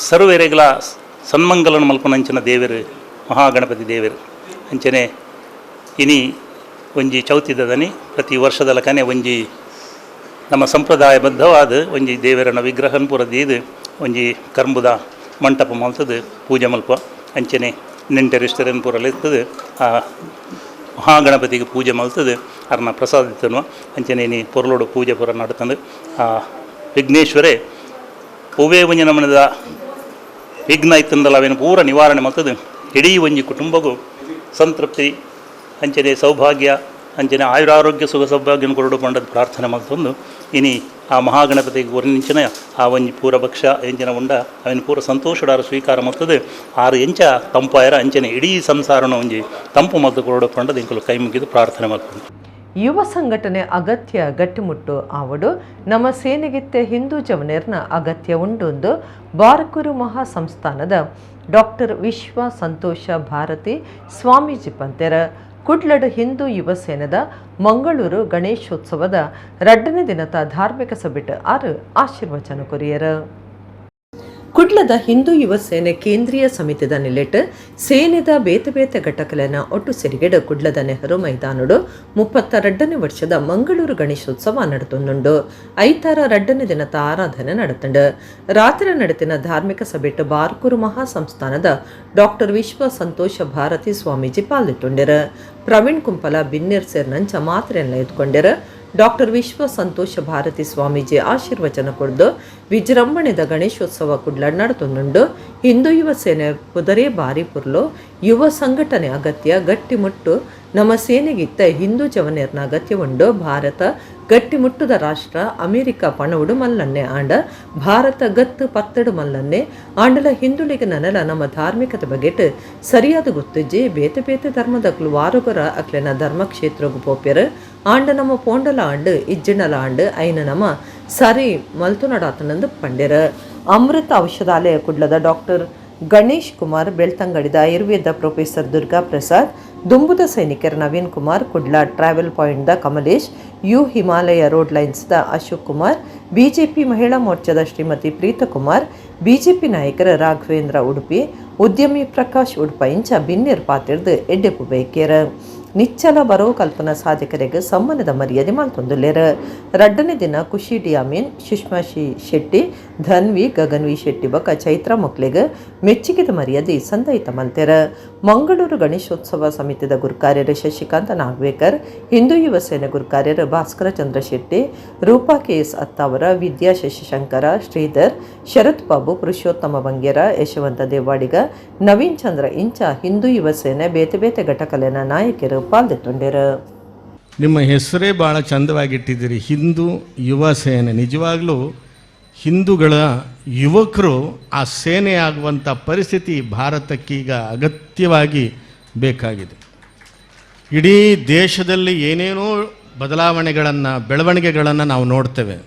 Speaker 7: ಸರ್ವೇರೆಗಳ ಸನ್ಮಂಗಲನ ಮಲ್ಪನ ಅಂಚಿನ ದೇವರು ಮಹಾಗಣಪತಿ ದೇವರು. ಅಂಚನೆ ಇನಿ ಒಂಜಿ ಚೌತಿದನಿ ಪ್ರತಿ ವರ್ಷದ ಲಕನೆ ಒಂಜಿ ನಮ್ಮ ಸಂಪ್ರದಾಯಬದ್ಧವಾದ ಒಂಜಿ ದೇವರನ ವಿಗ್ರಹನ ಪೂರ ದೀದು ಒಂಜಿ ಕರ್ಬುದ ಮಂಟಪ ಮಲ್ತದು ಪೂಜೆ ಮಲ್ಪ. ಅಂಚನೆ ನೆಂಟರಿಷ್ಟರನ್ ಪೂರ ಲೆತ್ತದು ಆ ಮಹಾಗಣಪತಿಗೆ ಪೂಜೆ ಮಲ್ತದು ಅರ್ನ ಪ್ರಸಾದಿತನು. ಅಂಚನೆ ನೀ ಪೊರ್ಲೋಡು ಪೂಜೆ ಪೂರ ನಡ್ತಂದು ಆ ವಿಘ್ನೇಶ್ವರೇ ಒವೇ ಒಂಜಿ ನಮನದ ವಿಘ್ನ ಇತ್ತಂದಲ್ಲ ಅವೇನು ಪೂರ ನಿವಾರಣೆ ಮಲ್ತದು ಇಡೀ ಒಂಜಿ ಕುಟುಂಬಗೂ ಸಂತೃಪ್ತಿ ಅಂಚನೆ ಸೌಭಾಗ್ಯ ಅಂಚನೆ ಆಯುರಾರೋಗ್ಯ ಸುಖ ಸೌಭಾಗ್ಯನ ಕೊರಡು ಪಂಡದ ಪ್ರಾರ್ಥನೆ ಮಲ್ತೊಂದು ಇನಿ ಆ ಮಹಾಗಣಪತಿಗೆ ವರ್ಣಿಂಚಿನ ಆ ಒಂಜಿ ಪೂರ ಭಕ್ಷ ಎಂಚಿನ ಉಂಡ ಅವನ ಪೂರ ಸಂತೋಷಡಾರ ಸ್ವೀಕಾರ ಮಲ್ತದೆ ಆರು ಎಂಚ ತಂಪಾಯರ ಅಂಚನೆ ಇಡೀ ಸಂಸಾರನ ಒಂಜಿ ತಂಪು ಮಲ್ತು ಕೊರಡು ಪಂಡದ ಇಂಕಲು ಕೈ ಮುಗಿದು ಪ್ರಾರ್ಥನೆ ಮಲ್ಕೊಂಡು.
Speaker 1: ಯುವ ಸಂಘಟನೆ ಅಗತ್ಯ ಗಟ್ಟಿಮುಟ್ಟು ಆವಡು ನಮ್ಮ ಸೇನೆಗಿತ್ತೆ ಹಿಂದೂ ಜವನೇರ್ನ ಅಗತ್ಯ ಉಂಡೊಂದು ಬಾರಕೂರು ಮಹಾ ಸಂಸ್ಥಾನದ ಡಾಕ್ಟರ್ ವಿಶ್ವ ಸಂತೋಷ ಭಾರತಿ ಸ್ವಾಮೀಜಿ ಪಂತೆರ ಕುಡ್ಲಡ್ ಹಿಂದೂ ಯುವ ಸೇನೆದ ಮಂಗಳೂರು ಗಣೇಶೋತ್ಸವದ 2ನೇ ದಿನದ ಧಾರ್ಮಿಕ ಸಭೆಟ್ ಆಶೀರ್ವಚನ ಕೊರಿಯರ. ಕುಡ್ಲದ ಹಿಂದೂ ಯುವ ಸೇನೆ ಕೇಂದ್ರೀಯ ಸಮಿತಿದ ನಿಲೆಟ್ ಸೇನೆದ ಬೇತೆ ಬೇತೆ ಘಟಕಲೆನ ಒಟ್ಟು ಸೇರಿಗೆಡು ಕುಡ್ಲದ ನೆಹರು ಮೈದಾನುಡು 32ನೇ ವರ್ಷದ ಮಂಗಳೂರು ಗಣೇಶೋತ್ಸವ ನಡತೊಂದುಂಡು. ಐತಾರ 2ನೇ ದಿನದ ಆರಾಧನೆ ನಡತಂಡು. ರಾತ್ರಿ ನಡೆತಿನ ಧಾರ್ಮಿಕ ಸಭೆಟ್ ಬಾರ್ಕೂರು ಮಹಾ ಸಂಸ್ಥಾನದ ಡಾಕ್ಟರ್ ವಿಶ್ವ ಸಂತೋಷ ಭಾರತಿ ಸ್ವಾಮೀಜಿ ಪಾಲ್ಗೊಂಡಿರ. ಪ್ರವೀಣ್ ಕುಂಪಲ ಬಿನ್ನೇರ್ ಸೇರಿನಂಚ ಮಾತ್ರೆಯನ್ನ ಎತ್ಕೊಂಡಿರ. ಡಾಕ್ಟರ್ ವಿಶ್ವ ಸಂತೋಷ ಭಾರತಿ ಸ್ವಾಮೀಜಿ ಆಶೀರ್ವಚನ ಕೊಡ್ದು ವಿಜೃಂಭಣೆದ ಗಣೇಶೋತ್ಸವ ಕುಡ್ಲ ನಡತೊಂದುಂಡು. ಹಿಂದೂ ಯುವ ಸೇನೆ ಪುದರೇ ಬಾರಿ ಪುರ್ಲು ಯುವ ಸಂಘಟನೆ ಅಗತ್ಯ ಗಟ್ಟಿಮುಟ್ಟು ನಮ್ಮ ಸೇನೆಗಿತ್ತ ಹಿಂದೂ ಜವನೇರ್ನ ಅಗತ್ಯ ಉಂಡು. ಭಾರತ ಗಟ್ಟಿಮುಟ್ಟುದ ರಾಷ್ಟ್ರ ಅಮೆರಿಕ ಪಣವುಡು ಮಲ್ಲನ್ನೆ ಆಂಡ ಭಾರತ ಗತ್ತು ಪತ್ತಡು ಮಲ್ಲನ್ನೆ ಆಂಡಲ ಹಿಂದುಳಿಗೆ ನನಲ ನಮ್ಮ ಧಾರ್ಮಿಕತೆ ಬಗೆಟ್ ಸರಿಯಾದ ಗೊತ್ತುಜ್ಜಿ ಬೇತೆ ಬೇತೆ ಧರ್ಮದಕ್ಲು ವಾರುಗರ ಅಕ್ಲೆನ ಧರ್ಮಕ್ಷೇತ್ರಗು ಪೋಪ್ಯರು ಆಂಡ ನಮ್ಮ ಪೋಂಡಲ ಆಂಡು ಇಜ್ಜಿಣಲ ಆಂಡು ಐನ ನಮ್ಮ ಸರಿ ಮಲ್ತು ನಡಾತನಂದು ಪಂಡೆರ. ಅಮೃತ ಔಷಧಾಲಯ ಕುಡ್ಲದ ಡಾಕ್ಟರ್ ಗಣೇಶ್ ಕುಮಾರ್, ಬೆಳ್ತಂಗಡಿದ ಆಯುರ್ವೇದ ಪ್ರೊಫೆಸರ್ ದುರ್ಗಾ ಪ್ರಸಾದ್, ದುಂಬುದ ಸೈನಿಕರ ನವೀನ್ ಕುಮಾರ್, ಕುಡ್ಲ ಟ್ರಾವೆಲ್ ಪಾಯಿಂಟ್ದ ಕಮಲೇಶ್, ಯು ಹಿಮಾಲಯ ರೋಡ್ ಲೈನ್ಸ್ದ ಅಶೋಕ್ ಕುಮಾರ್, ಬಿಜೆಪಿ ಮಹಿಳಾ ಮೋರ್ಚಾದ ಶ್ರೀಮತಿ ಪ್ರೀತಕುಮಾರ್, ಬಿಜೆಪಿ ನಾಯಕರ ರಾಘವೇಂದ್ರ ಉಡುಪಿ, ಉದ್ಯಮಿ ಪ್ರಕಾಶ್ ಉಡುಪ ಇಂಚ ಬಿನ್ನಿರ್ ಪಾತಿರ್ದು ಎಡ್ಡೆಪು ಬೇಕೇರ ನಿಚ್ಚಲ ಬರೋ ಕಲ್ಪನಾ ಸಾಧಕರಿಗೆ ಸಮ್ಮಾನದ ಮರ್ಯಾದೆ ಮಾಲ್ತೊಂದುಲ್ಲೇರ. ರಡ್ಡನೇ ದಿನ ಖುಷಿ ಡಿಯಾಮೀನ್, ಸುಷ್ಮಾ ಶೆಟ್ಟಿ, ಧನ್ವಿ ಗಗನ್ವಿ ಶೆಟ್ಟಿ ಬಕ ಚೈತ್ರ ಮೊಕ್ಲೆಗೆ ಮೆಚ್ಚುಗೆದ ಮರ್ಯಾದೆ ಸಂದಾಯಿತ ಮಲ್ತೆರ. ಮಂಗಳೂರು ಗಣೇಶೋತ್ಸವ ಸಮಿತಿದ ಗುರುಕಾರ್ಯರು ಶಶಿಕಾಂತ ನಾಗವೇಕರ್, ಹಿಂದೂ ಯುವ ಸೇನೆ ಗುರುಕಾರ್ಯರು ಭಾಸ್ಕರ ಚಂದ್ರ ಶೆಟ್ಟಿ, ರೂಪಾ ಕೆಎಸ್ ಅತ್ತಾವರ, ವಿದ್ಯಾ ಶಶಿಶಂಕರ, ಶ್ರೀಧರ್, ಶರತ್ ಬಾಬು, ಪುರುಷೋತ್ತಮ ಬಂಗೇರ, ಯಶವಂತ ದೇವಾಡಿಗ, ನವೀನ್ ಚಂದ್ರ ಇಂಚ ಹಿಂದೂ ಯುವ ಸೇನೆ ಬೇತೆ ಬೇತೆ ಘಟಕಲೆನ ನಾಯಕರು ಪಾಲ್ಗೊಂಡಿರು.
Speaker 8: ನಿಮ್ಮ ಹೆಸರೇ ಭಾಳ ಚಂದವಾಗಿಟ್ಟಿದ್ದೀರಿ, ಹಿಂದೂ ಯುವ ಸೇನೆ. ನಿಜವಾಗ್ಲೂ ಹಿಂದೂಗಳ ಯುವಕರು ಆ ಸೇನೆ ಆಗುವಂಥ ಪರಿಸ್ಥಿತಿ ಭಾರತಕ್ಕೀಗ ಅಗತ್ಯವಾಗಿ ಬೇಕಾಗಿದೆ. ಇಡೀ ದೇಶದಲ್ಲಿ ಏನೇನೋ ಬೆಳವಣಿಗೆಗಳನ್ನು ನಾವು ನೋಡ್ತೇವೆ.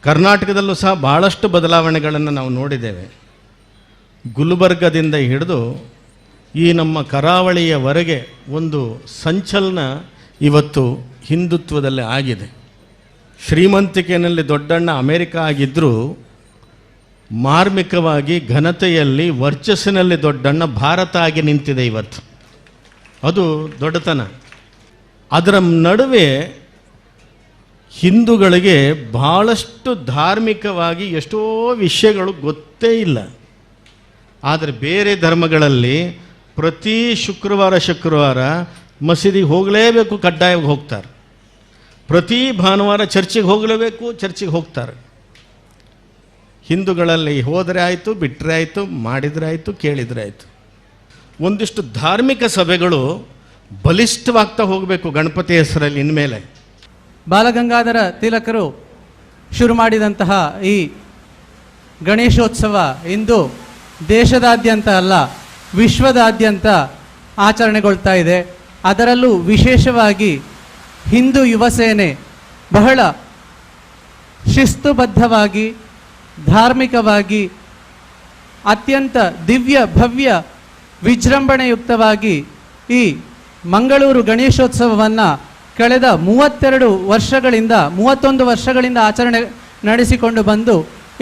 Speaker 8: ಕರ್ನಾಟಕದಲ್ಲೂ ಸಹ ಭಾಳಷ್ಟು ಬದಲಾವಣೆಗಳನ್ನು ನಾವು ನೋಡಿದ್ದೇವೆ. ಗುಲ್ಬರ್ಗದಿಂದ ಹಿಡಿದು ಈ ನಮ್ಮ ಕರಾವಳಿಯವರೆಗೆ ಒಂದು ಸಂಚಲನ ಇವತ್ತು ಹಿಂದುತ್ವದಲ್ಲಿ ಆಗಿದೆ. ಶ್ರೀಮಂತಿಕೆಯಲ್ಲಿ ದೊಡ್ಡಣ್ಣ ಅಮೆರಿಕ ಆಗಿದ್ದರೂ ಮಾರ್ಮಿಕವಾಗಿ ಘನತೆಯಲ್ಲಿ ವರ್ಚಸ್ಸಿನಲ್ಲಿ ದೊಡ್ಡಣ್ಣ ಭಾರತ ಆಗಿ ನಿಂತಿದೆ ಇವತ್ತು. ಅದು ದೊಡ್ಡತನ. ಅದರ ನಡುವೆ ಹಿಂದೂಗಳಿಗೆ ಭಾಳಷ್ಟು ಧಾರ್ಮಿಕವಾಗಿ ಎಷ್ಟೋ ವಿಷಯಗಳು ಗೊತ್ತೇ ಇಲ್ಲ. ಆದರೆ ಬೇರೆ ಧರ್ಮಗಳಲ್ಲಿ ಪ್ರತಿ ಶುಕ್ರವಾರ ಮಸೀದಿಗೆ ಹೋಗಲೇಬೇಕು, ಕಡ್ಡಾಯವಾಗಿ ಹೋಗ್ತಾರೆ. ಪ್ರತಿ ಭಾನುವಾರ ಚರ್ಚಿಗೆ ಹೋಗಲೇಬೇಕು, ಚರ್ಚಿಗೆ ಹೋಗ್ತಾರೆ. ಹಿಂದೂಗಳಲ್ಲಿ ಹೋದರೆ ಆಯಿತು, ಬಿಟ್ಟರೆ ಆಯಿತು, ಮಾಡಿದರೆ ಆಯಿತು, ಕೇಳಿದರೆ ಆಯಿತು. ಒಂದಿಷ್ಟು ಧಾರ್ಮಿಕ ಸಭೆಗಳು ಬಲಿಷ್ಠವಾಗ್ತಾ ಹೋಗಬೇಕು ಗಣಪತಿ ಹೆಸರಲ್ಲಿ ಇನ್ಮೇಲೆ.
Speaker 9: ಬಾಲಗಂಗಾಧರ ತಿಲಕರು ಶುರು ಮಾಡಿದಂತಹ ಈ ಗಣೇಶೋತ್ಸವ ಇಂದು ದೇಶದಾದ್ಯಂತ ಅಲ್ಲ, ವಿಶ್ವದಾದ್ಯಂತ ಆಚರಣೆಗೊಳ್ತಾ ಇದೆ. ಅದರಲ್ಲೂ ವಿಶೇಷವಾಗಿ ಹಿಂದೂ ಯುವ ಸೇನೆ ಬಹಳ ಶಿಸ್ತುಬದ್ಧವಾಗಿ, ಧಾರ್ಮಿಕವಾಗಿ, ಅತ್ಯಂತ ದಿವ್ಯ ಭವ್ಯ ವಿಜೃಂಭಣೆಯುಕ್ತವಾಗಿ ಈ ಮಂಗಳೂರು ಗಣೇಶೋತ್ಸವವನ್ನು ಕಳೆದ 31 ವರ್ಷಗಳಿಂದ ಆಚರಣೆ ನಡೆಸಿಕೊಂಡು ಬಂದು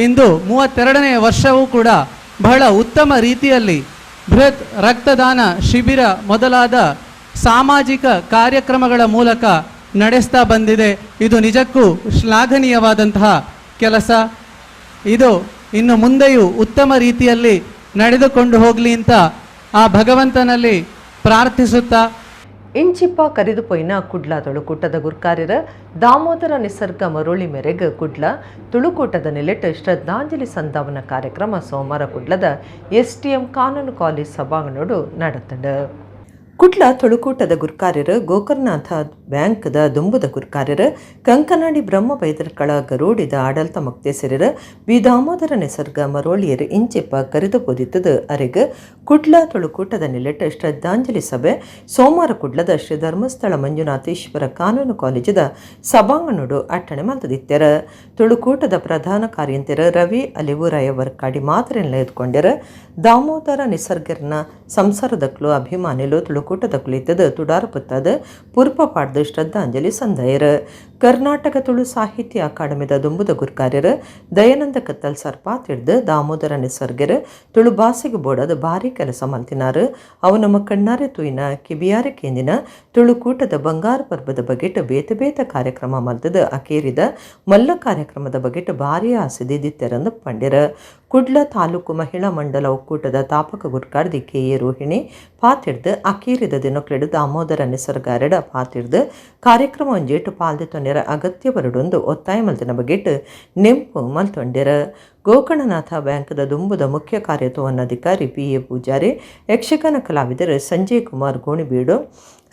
Speaker 9: ಇಂದು 32ನೇ ವರ್ಷವೂ ಕೂಡ ಬಹಳ ಉತ್ತಮ ರೀತಿಯಲ್ಲಿ ಬೃಹತ್ ರಕ್ತದಾನ ಶಿಬಿರ ಮೊದಲಾದ ಸಾಮಾಜಿಕ ಕಾರ್ಯಕ್ರಮಗಳ ಮೂಲಕ ನಡೆಸ್ತಾ ಬಂದಿದೆ. ಇದು ನಿಜಕ್ಕೂ ಶ್ಲಾಘನೀಯವಾದಂತಹ ಕೆಲಸ. ಇದು ಇನ್ನು ಮುಂದೆಯೂ ಉತ್ತಮ ರೀತಿಯಲ್ಲಿ ನಡೆದುಕೊಂಡು ಹೋಗಲಿ ಅಂತ ಆ ಭಗವಂತನಲ್ಲಿ ಪ್ರಾರ್ಥಿಸುತ್ತಾ
Speaker 1: ಇಂಚಿಪ್ಪ ಕರೆದುಪೋಯಿನ ಕುಡ್ಲ ತುಳುಕೂಟದ ಗುರ್ಕಾರ್ಯರ ದಾಮೋದರ ನಿಸರ್ಗ ಮರೋಳಿ ಮೆರೆಗ್ ಕುಡ್ಲ ತುಳುಕೂಟದ ನೆಲೆಟ್ ಶ್ರದ್ಧಾಂಜಲಿ ಸಂದಾವನ ಕಾರ್ಯಕ್ರಮ ಸೋಮವಾರ ಕುಡ್ಲದ STM ಕಾನೂನು ಕಾಲೇಜ್ ಸಭಾಂಗಣೋಡು ನಡೆತಂಡು. ಕುಡ್ಲ ತುಳುಕೂಟದ ಗುರ್ಕಾರ್ಯರು ಗೋಕರ್ನಾಥ ಬ್ಯಾಂಕ್ದ ದುಂಬುದ ಗುರ್ಕಾರ್ಯರು ಕಂಕನಾಡಿ ಬ್ರಹ್ಮ ಬೈದರ್ಕಳ ಗರೋಡಿದ ಆಡಳಿತ ಮುಕ್ತೇಸರರು ವಿ ದಾಮೋದರ ನಿಸರ್ಗ ಮರೋಳಿಯರು ಇಂಚಿಪ್ಪ ಕರೆದು ಪೋದಿತ್ತದು ಅರೆಗ್ ಕುಡ್ಲ ತುಳುಕೂಟದ ನೆಲೆಟ್ ಶ್ರದ್ಧಾಂಜಲಿ ಸಭೆ ಸೋಮವಾರ ಕುಡ್ಲದ ಶ್ರೀ ಧರ್ಮಸ್ಥಳ ಮಂಜುನಾಥೇಶ್ವರ ಕಾನೂನು ಕಾಲೇಜದ ಸಭಾಂಗಣೋಡು ಅಟ್ಟಣೆ ಮಲ್ತದಿತ್ತರ. ತುಳುಕೂಟದ ಪ್ರಧಾನ ಕಾರ್ಯಂತರ ರವಿ ಅಲಿವುರಾಯ ವರ್ಕಾಡಿ ಮಾತ್ರ ಎದ್ಕೊಂಡ್ಯರ ದಾಮೋದರ ನಿಸರ್ಗರ್ನ ಸಂಸಾರದಕ್ಲು ಅಭಿಮಾನಿಲು ತುಳುಕೂಟದ ಕುಳಿತದ ತುಡಾರ ಪುತ್ತದ ಪೂರ್ಪ ಪಾಡ್ದ ಶ್ರದ್ಧಾಂಜಲಿ ಸಂದಾಯರ. ಕರ್ನಾಟಕ ತುಳು ಸಾಹಿತ್ಯ ಅಕಾಡೆಮಿದ ದುಂಬುದ ಗುರ್ಕಾರ್ಯರ ದಯಾನಂದ ಕತ್ತಲ್ ಸರ್ಪಾತ್ ಹಿಡ್ದು ದಾಮೋದರ ನಿಸರ್ಗರ ತುಳು ಭಾಷೆಗೆ ಬೋಡದ ಭಾರಿ ಕೆಲಸ ಮಲ್ತಿನಾರು. ಅವು ನಮ್ಮ ಕಣ್ಣಾರೆ ತುಯಿನ ಕಿಬಿಯಾರೆ ಕೇಂದಿನ ತುಳುಕೂಟದ ಬಂಗಾರ ಪರ್ಬದ ಬಗೆಟ್ ಬೇತೆ ಬೇತೆ ಕಾರ್ಯಕ್ರಮ ಮಲ್ತದ ಅಕೇರಿದ ಮಲ್ಲ ಕಾರ್ಯಕ್ರಮದ ಬಗೆಟ್ ಭಾರಿ ಆಸೆದಿದ್ದೆರಂದು ಪಂಡ್ಯರ. ಕುಡ್ಲ ತಾಲೂಕು ಮಹಿಳಾ ಮಂಡಲ ಒಕ್ಕೂಟದ ತಾಪಕ ಗುರ್ಕಾರ್ದಿ KA ರೋಹಿಣಿ ಪಾತಿಡ್ದು ಅಕೇರಿದ ದಿನಕ್ಲೆಡು ದಾಮೋದರ ನಿಸರ್ಗಾರಡ ಪಾತಿಡ್ದು ಕಾರ್ಯಕ್ರಮ ಒಂಜೇಟು ಪಾಲ್ದೆತೊಂಡ್ಯರ ಅಗತ್ಯ ಬರಡೊಂದು ಒತ್ತಾಯ ಮಲ್ತಿನ ಬಗೆಟ್ ನೆಂಪು ಮಲ್ತೊಂಡ್ಯರ. ಗೋಕರ್ಣನಾಥ ಬ್ಯಾಂಕ್ದ ದುಂಬುದ ಮುಖ್ಯ ಕಾರ್ಯತೋವನ್ನಾಧಿಕಾರಿ PA ಪೂಜಾರಿ, ಯಕ್ಷಗಾನ ಕಲಾವಿದರು ಸಂಜಯ್ ಕುಮಾರ್ ಗೋಣಿಬೀಡು,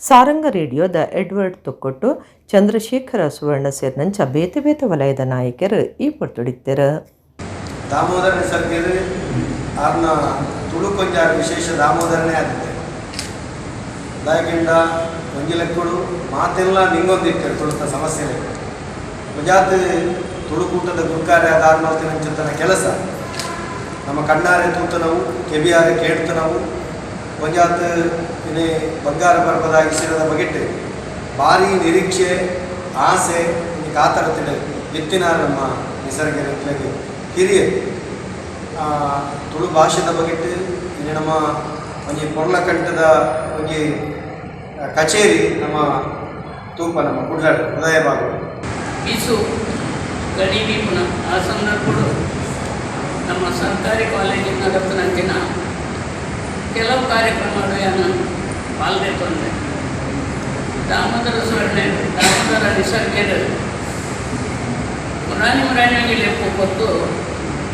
Speaker 1: ಸಾರಂಗ ರೇಡಿಯೋದ ಎಡ್ವರ್ಡ್ ತೊಕ್ಕೊಟ್ಟು, ಚಂದ್ರಶೇಖರ ಸುವರ್ಣ ಸೇರಿನಂಚ ಬೇತೆ ಬೇತೆ ವಲಯದ ನಾಯಕರು ಈ ಪೊರ್ತೊಡಿತ್ತರ.
Speaker 10: ದಾಮೋದರ ನಿಸರ್ಗರು ಆರ್ನ ತುಳು ಕೊಂಜಾರು ವಿಶೇಷ ದಾಮೋದರನೇ ಆಗುತ್ತೆ. ದಾಯಕಿಂಡ ಒಂಜಿಲೆಕ್ಕಳು ಮಾತೆಲ್ಲ ನಿಂಗೊಂದಿಟ್ಟರು ತುಳುತ ಸಮಸ್ಯೆ ಗುಜಾತ್ ತುಳುಕೂಟದ ಗುರ್ಕಾರ್ಯ ಆಧಾರ್ನವತ್ತಿನ ಕೆಲಸ ನಮ್ಮ ಕಣ್ಣಾರೆ ತೂತ ನಾವು ಕೆಬಿಯಾರೆ ಕೇಳ್ತು ನಾವು ಗುಜಾತ್ ಇನ್ನು ಬಂಗಾರ ಪರ್ವದ ಇಸಿರದ ಬಗೆಟ್ಟು ಭಾರಿ ನಿರೀಕ್ಷೆ ಆಸೆ ಇನ್ನು ಕಾತರತಿಡ ಎತ್ತಿನ ನಮ್ಮ ನಿಸರ್ಗ ಹಿರಿಯ ತುಳು ಭಾಷೆದ ಬಗೆಟ್ಟು ಇನ್ನು ನಮ್ಮ ಒಂಜಿ ಪೊರ್ಲಕಂಠದ ಒಂಜಿ ಕಚೇರಿ ನಮ್ಮ ತೂಪ ನಮ್ಮ ಕುಡ್ಲಾಡು ಹೃದಯ ಭಾಗ
Speaker 11: ಬೀಸು ಗಡಿಬಿ ಪುನಃ ಆ ಸಂದರ್ಭಗಳು ನಮ್ಮ ಸರ್ಕಾರಿ ಕಾಲೇಜಿನ ನಡೆತನಂಚಿನ ಕೆಲವು ಕಾರ್ಯಕ್ರಮಗಳನ್ನು ಪಾಲ್ಗೊಂಡೆ ದಾಮೋದರ ಸ್ವರ್ಣೆ ದಾಮೋದರ ನಿಸರ್ಗದ ಮುರಾನಿ ಲೆಪ್ಪು ಕೊಟ್ಟು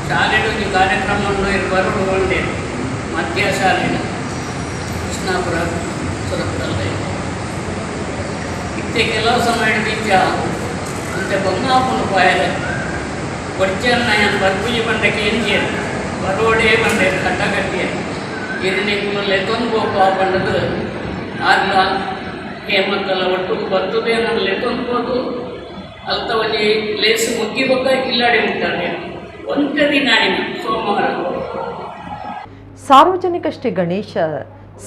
Speaker 11: ಶಾಲೆಯಲ್ಲಿ ಕಾರ್ಯಕ್ರಮವನ್ನು ಬರುವಂಡೆ ಮಧ್ಯ ಶಾಲೆಯ ಕೃಷ್ಣಾಪುರ ಸುರಪುರದಲ್ಲಿ ಇತ್ತೆ ಕೆಲವು ಸಮಯ ಬೀಚ ಅಂತೆ ಬಂಗಾಪುನ ಪಾಯದ ಒಡ್ಚನ್ನ ಬರ್ಪುಜಿ ಬಂಡಕ್ಕೆ ಎಂಜಿಯರು ಬರೋಡೆ ಬಂಡೆ ಕಟ್ಟಗಟ್ಟಿಯ ಗಿರಿನಿಗುಲಲ್ಲಿ ತೊಂದ್ಬೇಕು ಆ ಬಂಡದು ಆಗ ಹೇಮಂತಲ್ಲ ಒಟ್ಟು ಬರ್ತದೆ ನಮ್ಮಲ್ಲಿ ತೊಂದ್ಬೋದು ಅಲ್ತವಜಿ ಲೇಸು ಮುಗ್ಗಿಬೇಕಾ ಇಲ್ಲಾಡಿ ಮುಟ್ಟಾರೆ ಒಂದ್ಕದಿ ನಾಡಿನ ಸೋಮವಾರ
Speaker 1: ಸಾರ್ವಜನಿಕ ಶ್ರೀ ಗಣೇಶ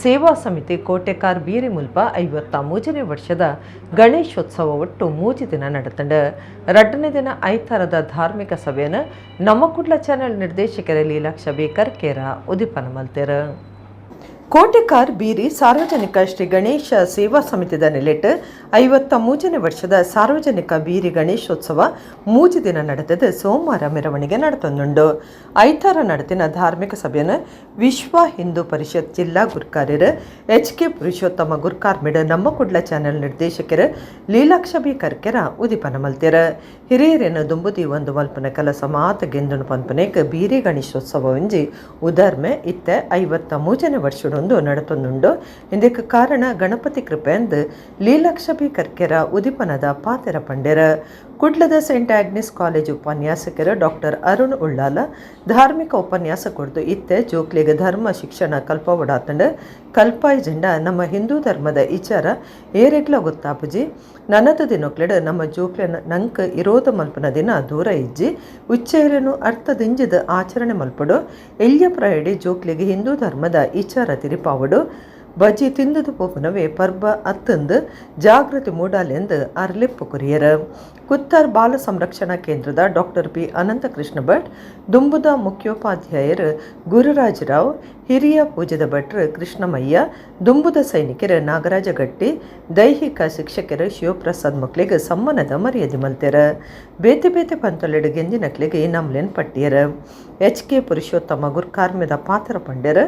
Speaker 1: ಸೇವಾ ಸಮಿತಿ ಕೋಟೆಕಾರ್ ಬೀರಿ ಮುಲ್ಪ 53ನೇ ವರ್ಷದ ಗಣೇಶೋತ್ಸವ ಒಟ್ಟು 3 ದಿನ ನಡೆತಂಡ 2ನೇ ದಿನ ಐತಾರದ ಧಾರ್ಮಿಕ ಸಭೆಯನ್ನು ನಮ್ಮ ಕುಡ್ಲ ಚಾನೆಲ್ ನಿರ್ದೇಶಕರ ಲೀಲಾಕ್ಷ ಬೇಕರ್ಕೇರ ಉದಿಪನ ಮಲ್ತೇರ ಕೋಟೆಕಾರ್ ಬೀರಿ ಸಾರ್ವಜನಿಕ ಶ್ರೀ ಗಣೇಶ ಸೇವಾ ಸಮಿತಿದ ನೆಲೆಟ್ 53ನೇ ವರ್ಷದ ಸಾರ್ವಜನಿಕ ಬೀರಿ ಗಣೇಶೋತ್ಸವ 3 ದಿನ ನಡೆದದ್ದು ಸೋಮವಾರ ಮೆರವಣಿಗೆ ನಡೆತೊಂದುಂಡು ಐತಾರ ನಡೆತಿನ ಧಾರ್ಮಿಕ ಸಭೆಯನ್ನು ವಿಶ್ವ ಹಿಂದೂ ಪರಿಷತ್ ಜಿಲ್ಲಾ ಗುರ್ಕಾರ್ಯರು HK ಪುರುಷೋತ್ತಮ ಗುರ್ಕಾರ್ಮಿಡ್ ನಮ್ಮ ಕುಡ್ಲ ಚಾನೆಲ್ ನಿರ್ದೇಶಕರು ಲೀಲಾಕ್ಷ ಬಿ ಕರ್ಕೆರ ಉದಿಪನ ಮಲ್ತೇರ ಹಿರಿಯರೇನು ದುಂಬುದಿ ಒಂದು ಮಲ್ಪನ ಕೆಲಸ ಮಾತ ಗೆಂದುನು ಪಂಪನೆಕ್ ಬೀರಿ ಗಣೇಶೋತ್ಸವ ಒಂಜಿ ಉದಾರ್ಮೆ ಇತ್ತೆ 53ನೇ ವರ್ಷ ನಡೆತೊಂದುಂಡು ಇದಕ್ಕೆ ಕಾರಣ ಗಣಪತಿ ಕೃಪೆ ಎಂದು ಲೀಲಾಕ್ಷ ಬಿ ಕರ್ಕೆರ ಉದಿಪನದ ಪಾತೆರ ಪಂಡೆರ ಕುಡ್ಲದ ಸೆಂಟ್ ಆಗ್ನೆಸ್ ಕಾಲೇಜು ಉಪನ್ಯಾಸಕರು ಡಾಕ್ಟರ್ ಅರುಣ್ ಉಳ್ಳಾಲ ಧಾರ್ಮಿಕ ಉಪನ್ಯಾಸ ಕೊಡ್ದು ಇತ್ತೆ ಜೋಕ್ಲಿಗೆ ಧರ್ಮ ಶಿಕ್ಷಣ ಕಲ್ಪವಡಾತಂಡ ಕಲ್ಪಾಯಿ ಜೆಂಡ ನಮ್ಮ ಹಿಂದೂ ಧರ್ಮದ ವಿಚಾರ ಏರೆಗ್ಲ ಗೊತ್ತಾಪುಜಿ ನನ್ನದು ದಿನಕ್ಲೆಡ್ ನಮ್ಮ ಜೋಕ್ಲೆ ನಂಕ್ ಇರೋದ ಮಲ್ಪನ ದಿನ ದೂರ ಇಜ್ಜಿ ಉಚ್ಚೇರನು ಅರ್ಥದಿಂಜಿದ ಆಚರಣೆ ಮಲ್ಪಡು ಎಲ್ಯ ಪ್ರಯಡಿ ಜೋಕ್ಲಿಗೆ ಹಿಂದೂ ಧರ್ಮದ ವಿಚಾರ ತಿರಿಪಾವಡು ಬಜ್ಜಿ ತಿಂದುದು ಪೋಪುನವೇ ಪರ್ಬ ಅತ್ತಂದು ಜಾಗೃತಿ ಮೂಡಾಲೆಂದು ಅರ್ಲಿಪ್ಪು ಕುರಿಯರ ಕುತ್ತಾರ್ ಬಾಲ ಸಂರಕ್ಷಣಾ ಕೇಂದ್ರದ ಡಾಕ್ಟರ್ ಪಿ ಅನಂತಕೃಷ್ಣ ಭಟ್ ದುಂಬುದ ಮುಖ್ಯೋಪಾಧ್ಯಾಯರು ಗುರುರಾಜರಾವ್ ಹಿರಿಯ ಪೂಜದ ಭಟ್ರು ಕೃಷ್ಣಮಯ್ಯ ದುಂಬುದ ಸೈನಿಕರು ನಾಗರಾಜ ಗಟ್ಟಿ ದೈಹಿಕ ಶಿಕ್ಷಕರು ಶಿವಪ್ರಸಾದ್ ಮಕ್ಳಿಗೆ ಸಮ್ಮನದ ಮರ್ಯಾದೆ ಮಲ್ತೆರ ಬೇತೆ ಬೇತೆ ಪಂತೊಲೆಡು ಗೆಂಜಿನಕ್ಲಿಗೆ ನಮ್ಲೆನ್ ಪಟ್ಟಿಯರ HK ಪುರುಷೋತ್ತಮ ಗುರ್ಕಾರ್ಮ್ಯದ ಪಾತ್ರ ಪಂಡ್ಯರ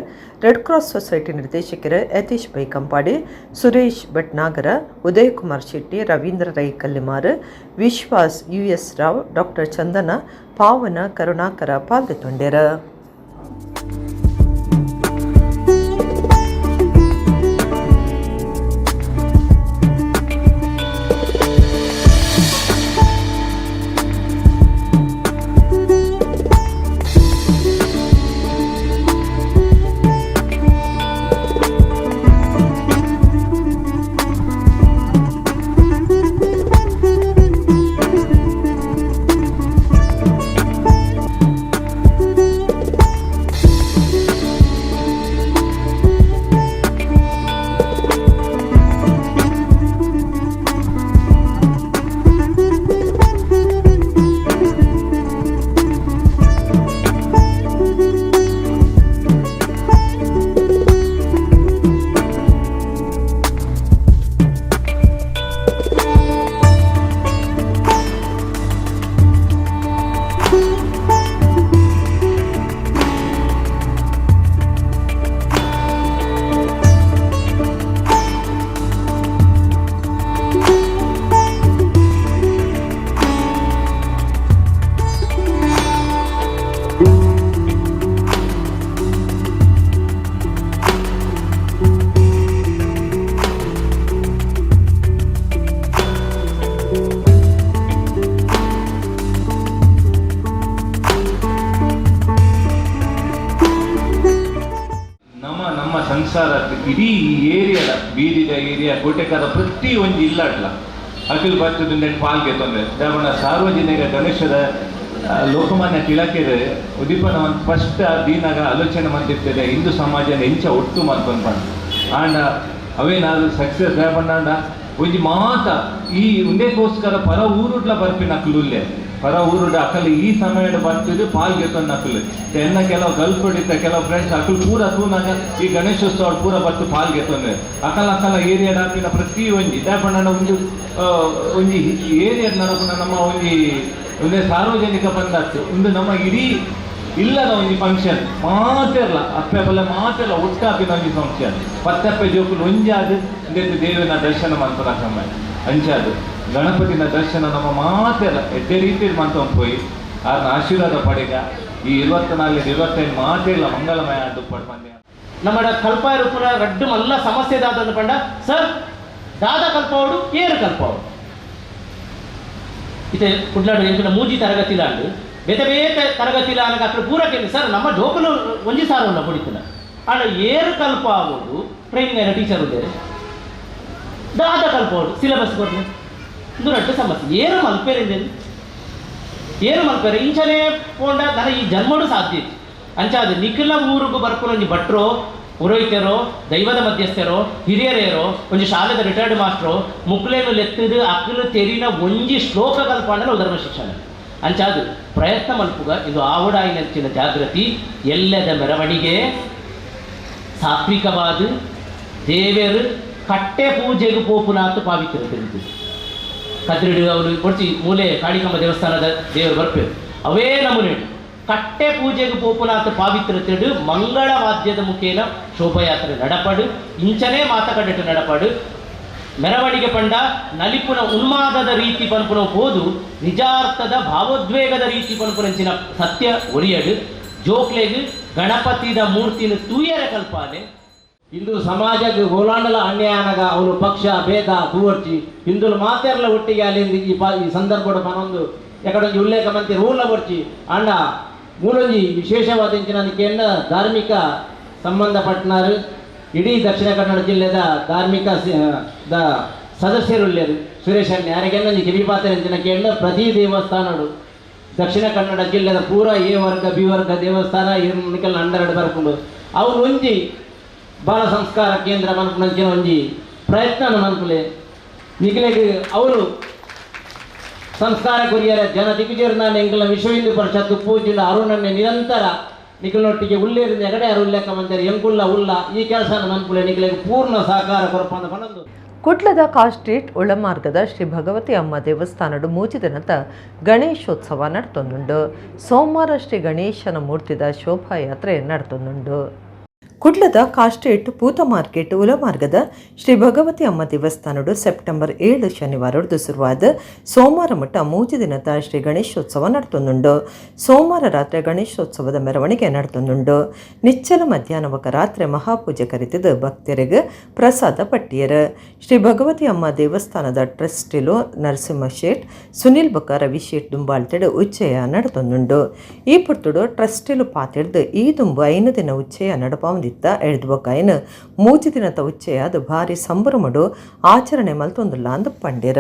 Speaker 1: ರೆಡ್ ಕ್ರಾಸ್ ಸೊಸೈಟಿ ನಿರ್ದೇಶಕರು ಯತೀಶ್ ಬೈ ಕಂಪಾಡಿ ಸುರೇಶ್ ಭಟ್ನಾಗರ ಉದಯ್ ಕುಮಾರ್ ಶೆಟ್ಟಿ ರವೀಂದ್ರ ರೈ ಕಲ್ಲಿಮಾರ್ ವಿಶ್ವಾಸ್ US ರಾವ್ ಡಾಕ್ಟರ್ ಚಂದನ ಪಾವನ ಕರುಣಾಕರ ಪಾಲ್ಗೊಂಡ್ಯರ
Speaker 12: ಸಂಸಾರ ಇಡೀ ಏರಿಯಾದ ಬೀದಿದ ಏರಿಯಾ ಕೋಟೆಕಾರ ಪ್ರತಿ ಒಂದು ಇಲ್ಲಾಟ್ಲ ಅಖಿಲ್ ಭಾರತದಿಂದ ಪಾಲ್ಗೆ ತೊಂದರೆ ದಾವಣ ಸಾರ್ವಜನಿಕ ಗಣೇಶದ ಲೋಕಮಾನ್ಯ ತಿಲಕರು ಉದೀಪನ ಒಂದು ಫಸ್ಟ್ ದೀನಾಗ ಆಲೋಚನೆ ಮಾಡ್ತಿರ್ತದೆ ಹಿಂದೂ ಸಮಾಜನ ಹೆಂಚ ಒಟ್ಟು ಮಾಡ್ಕೊಂಡು ಆಂಡ ಅವೇನಾದ್ರು ಸಕ್ಸಸ್ ದಾಪಂಡ ಒಂಜಿ ಮಾತ ಈ ಉಂಡೆಗೋಸ್ಕರ ಪರ ಊರುಡ್ಲ ಬರ್ಪಿನ ಅಕ್ಕಲುಲ್ಲೆ ಪರ ಊರುಡ ಅಕ್ಕಲು ಈ ಸಮಯದ ಬರ್ತಿದ್ದು ಪಾಲ್ಗೆತ್ತೊಂದು ಅಕ್ಕಲು ಎನ್ನ ಕೆಲವು ಗಲ್ಫ್ ಹೊಡಿತ ಕೆಲವು ಫ್ರೆಂಡ್ಸ್ ಅಕ್ಕಲು ಪೂರ ತೂನಾಗ ಈ ಗಣೇಶೋತ್ಸವ ಪೂರ ಬರ್ತು ಪಾಲ್ಗೆತ್ತೊಂದು ಅಕ್ಕಲ ಏರಿಯಾದ ಹಾಕಿನ ಪ್ರತಿ ಒಂಜಿ ದಾಪಂಡ ಒಂಜಿ ಏರಿಯಾದ ನಡಪುನ ನಮ್ಮ ಒಂದೇ ಸಾರ್ವಜನಿಕ ಬಂದಾತು ಒಂದು ನಮ್ಮ ಇಡೀ ಇಲ್ಲದ ಒಂದು ಫಂಕ್ಷನ್ ಮಾತಿರಲ್ಲ ಅಪ್ಪೆ ಬಲ್ಲ ಮಾತಿರಲ್ಲ ಒಟ್ಟಾಪಿನ ಒಂದು ಫಂಕ್ಷನ್ ಪತ್ತಪ್ಪೆ ಜೋಕುಲು ಒಂಜಾದು ಇಂದೆತ್ತು ದೇವಿನ ದರ್ಶನ ಮಾಡ್ತಾರ ಸಮಯ ಅಂಚಾದು ಗಣಪತಿನ ದರ್ಶನ ನಮ್ಮ ಮಾತಿರಲ್ಲ ಎಡ್ಡೆ ರೀತಿಯಲ್ಲಿ ಮಾಡ್ಕೊಂಡು ಹೋಗಿ ಆರ್ನ ಆಶೀರ್ವಾದ ಪಡೆಗ ಈ 24-25 ಮಾತಿರಲ್ಲ ಮಂಗಲಮಯ ಆಟು ಪಡ್ಬಂದೆ
Speaker 13: ನಮ್ಮ ಕಲ್ಪಾಯರು ಪುರ ರಡ್ಡು ಮಲ್ಲ ಸಮಸ್ಯೆ ದಾದ ಪಂಡ ಸರ್ ದಾದ ಕಲ್ಪವಡು ಏರು ಕಲ್ಪವಡು ಇತ್ತೆ ಕುಡ್ಲಾಡು ಎಂಪಿನ ಮೂಜಿ ತರಗತಿಲಾಂಡು ಬೇತೆ ಬೇತೆ ತರಗತಿಲ ಅನ್ನಕ್ಕೆ ಅక్కడ ಪೂರ ಕೇಳಿ ಸರ್ ನಮ್ಮ ಜೋಕಲು ಒಂಜಿ ಸಾರಲ್ಲ ಹೊಡಿತಿಲ್ಲ ಆಡ ಏರು ಕಲ್ಪ ಆಗೋದು ಟ್ರೈನಿಂಗ್ ಆಯ್ನ ಟೀಚರ್ ಉಂಟೆ ದಾದ ಕಲ್ಪವಡು ಸಿಲೆಬಸ್ ಕೊಡ್ಲಿ ಇದು ರಡ್ಡು ಸಮಸ್ಯೆ ಏರು ಮಲ್ಪೇರಿಂದೇನು ಏರು ಮಲ್ಪೇರೆ ಇಂಚನೆ ಪೋಂಡ ದನ ಈ ಜನ್ಮಡು ಸಾಧ್ಯ ಅಂಚಾದ ನಿಖಿಲ ಊರಿಗೂ ಬರ್ಕೊಂಡು ಒಂಜಿ ಭಟ್ರೋ ಪುರೋಹಿತರೋ ದೈವದ ಮಧ್ಯಸ್ಥರೋ ಹಿರಿಯರೇರೋ ಒಂಜಿ ಶಾಲೆದ ರಿಟೈರ್ಡ್ ಮಾಸ್ಟ್ರೋ ಮುಕ್ಲೇನು ಲೆತ್ತದು ಅಕ್ಕಲು ತೆರಿನ ಒಂಜಿ ಶ್ಲೋಕ ಕಲ್ಪಂಡಲ ಧರ್ಮ ಶಿಕ್ಷಣ ಅಂಚಾದು ಪ್ರಯತ್ನ ಮಲ್ಪುಗ ಇದು ಆವಡಾಯಿನಂಚಿನ ಜಾಗೃತಿ ಎಲ್ಲದ ಮೆರವಣಿಗೆ ಸಾತ್ವಿಕವಾದ ದೇವರು ಕಟ್ಟೆ ಪೂಜೆಗೂ ಪೋಪುನಾತು ಪಾವಿತ್ರ ತಿಳಿದು ಕದ್ರಿಡು ಅವರು ಕೊಡ್ಸಿ ಮೂಲೆ ಕಾಳಿಕಮ್ಮ ದೇವಸ್ಥಾನದ ದೇವರು ಬರ್ಪೇರು ಅವೇ ನಮೂನೆ ಕಟ್ಟೆ ಪೂಜೆಗೂ ಪೋಪುನಾಥ ಪಾವಿತ್ರ ತಿಡು ಮಂಗಳ ವಾದ್ಯದ ಮುಖೇನ ಶೋಭಯಾತ್ರೆ ನಡಪಡು ಇಂಚನೇ ಮಾತಕಡ್ಡಟ್ಟು ನಡಪಡು ಮೆರವಣಿಗೆ ಪಂಡ ನಲಿಪುನ ಉನ್ಮಾದದ ರೀತಿ ಪನ್ಪುನ ಹೋದು ನಿಜಾರ್ಥದ ಭಾವೋದ್ವೇಗದ ರೀತಿ ಪನ್ಪುನಂಚಿನ ಸತ್ಯ ಒರಿಯಡು ಜೋಕ್ಲೆಗ್ ಗಣಪತಿದ ಮೂರ್ತಿನ ತೂಯರ ಕಲ್ಪಾನೆ ಇಂದು ಸಮಾಜಕ್ಕೆ ಗೋಲಾಂಡಲ ಅನ್ಯಾಯನಗ ಅವನು ಪಕ್ಷ ಭೇದ ತೂವರ್ಚಿ ಹಿಂದುಲು ಮಾತೆರ್ಲ ಒಟ್ಟಿಗೆ ಅಲ್ಲಿಂದ ಈ ಸಂದರ್ಭದ ಪನೊಂದು ಎಕಡೊಂದು ಉಲ್ಲೇಖ ಮಂತ್ರಿ ರೂಲ ಬರ್ಚಿ ಅಂಡ ಮೂಲೊಂಜಿ ವಿಶೇಷವಾದ ಇಂಚಿನ ಧಾರ್ಮಿಕ ಸಂಬಂಧಪಟ್ಟನಾರು ಇಡೀ ದಕ್ಷಿಣ ಕನ್ನಡ ಜಿಲ್ಲೆದ ಧಾರ್ಮಿಕ ಸದಸ್ಯರುಳ್ಳೇರು ಸುರೇಶ್ ಅಣ್ಣ ಯಾರಿಗೆಲ್ಲ ಕಿವಿಪಾತ್ರ ಇಂಚಿನ ಕೇಂದ್ರ ಪ್ರತಿ ದೇವಸ್ಥಾನಗಳು ದಕ್ಷಿಣ ಕನ್ನಡ ಜಿಲ್ಲೆದ ಪೂರ ಎ ವರ್ಗ ಬಿ ವರ್ಗ ದೇವಸ್ಥಾನ ಇರ್ನಿಕಲ್ ಅಂಡರ್ಡ್ ಬರ್ಕೊಂಡು ಅವ್ರು ಒಂಜಿ ಬಾಲ ಸಂಸ್ಕಾರ ಕೇಂದ್ರ ಮನ್ಪುನಂಚಿನ ಒಂಜಿ ಪ್ರಯತ್ನ ಮನ್ಪುಲೆ ನಿಖಿಲೆಗೆ ಅವರು ಸಂಸ್ಕಾರ ಕೊರಿಯರ ಜನ ದಿಗ್ವಿಜಯರನ್ನ ಎಂಕಲ ವಿಶ್ವ ಹಿಂದೂ ಪರಿಷತ್ತು ಪೂಜಿನ ಅರುಣನ್ನೇ ನಿರಂತರ ನಿಖಿಲೊಟ್ಟಿಗೆ ಉಳ್ಳೇರಿಂದ ಎಗಡೆ ಯಾರು ಉಲ್ಲೇಖ ಮಂದಿರ ಎಂಕುಲ್ಲ ಉಲ್ಲ ಈ ಕೆಲಸ ಮನ್ಪುಲೆ ನಿಖಿಲೆಗೆ ಪೂರ್ಣ ಸಹಕಾರ ಕೊರಪಂದ ಪನೊಂದು
Speaker 1: ಕುಟ್ಲದ ಕಾಸ್ಟ್ರೀಟ್ ಉಳಮಾರ್ಗದ ಶ್ರೀ ಭಗವತಿ ಅಮ್ಮ ದೇವಸ್ಥಾನಡು ಮೂಜಿದಿನದ ಗಣೇಶೋತ್ಸವ ನಡ್ತೊಂದುಂಡು ಸೋಮವಾರ ಶ್ರೀ ಗಣೇಶನ ಮೂರ್ತಿದ ಶೋಭಾಯಾತ್ರೆ ನಡ್ತೊಂದುಂಡು ಕುಡ್ಲದ ಕಾಸ್ಟ್ರೀಟ್ ಪೂತ ಮಾರ್ಕೆಟ್ ಉಲಮಾರ್ಗದ ಶ್ರೀ ಭಗವತಿ ಅಮ್ಮ ದೇವಸ್ಥಾನಡು ಸೆಪ್ಟೆಂಬರ್ 7 ಶನಿವಾರದ್ದು ಶುರುವಾದ ಸೋಮವಾರ ಮಟ್ಟ ಮೂಜಿ ದಿನದ ಶ್ರೀ ಗಣೇಶೋತ್ಸವ ನಡ್ತೊಂದುಂಡು ಸೋಮವಾರ ರಾತ್ರಿ ಗಣೇಶೋತ್ಸವದ ಮೆರವಣಿಗೆ ನಡ್ತೊಂದುಂಡು ನಿಚ್ಚಲ ಮಧ್ಯಾಹ್ನವಕ ರಾತ್ರಿ ಮಹಾಪೂಜೆ ಕರೆತಿದ್ದು ಭಕ್ತರಿಗೆ ಪ್ರಸಾದ ಪಟ್ಟಿಯರು ಶ್ರೀ ಭಗವತಿ ಅಮ್ಮ ದೇವಸ್ಥಾನದ ಟ್ರಸ್ಟಿಲು ನರಸಿಂಹ ಶೇಟ್ ಸುನಿಲ್ ಬಕ ರವಿ ಶೇಟ್ ದುಂಬಾಳ್ತಿಡು ಉಚ್ಚಯ ನಡ್ತೊಂದುಂಡು ಈ ಪುರ್ತುಡು ಟ್ರಸ್ಟಿಲು ಪಾತಿಡ್ದು ಈ ದುಂಬು 5 ದಿನ ಉಚ್ಚಯ ನಡಪಾವಂದಿ ಎಡ್ದುಬಕಾಯಿನ ಮೂಜಿ ದಿನದ ಉಚ್ಚೆಯ ಅದು ಭಾರಿ ಸಂಭ್ರಮಡು ಆಚರಣೆ ಮಲ್ತೊಂದುಲ್ಲ ಅಂದು ಪಂಡಿರ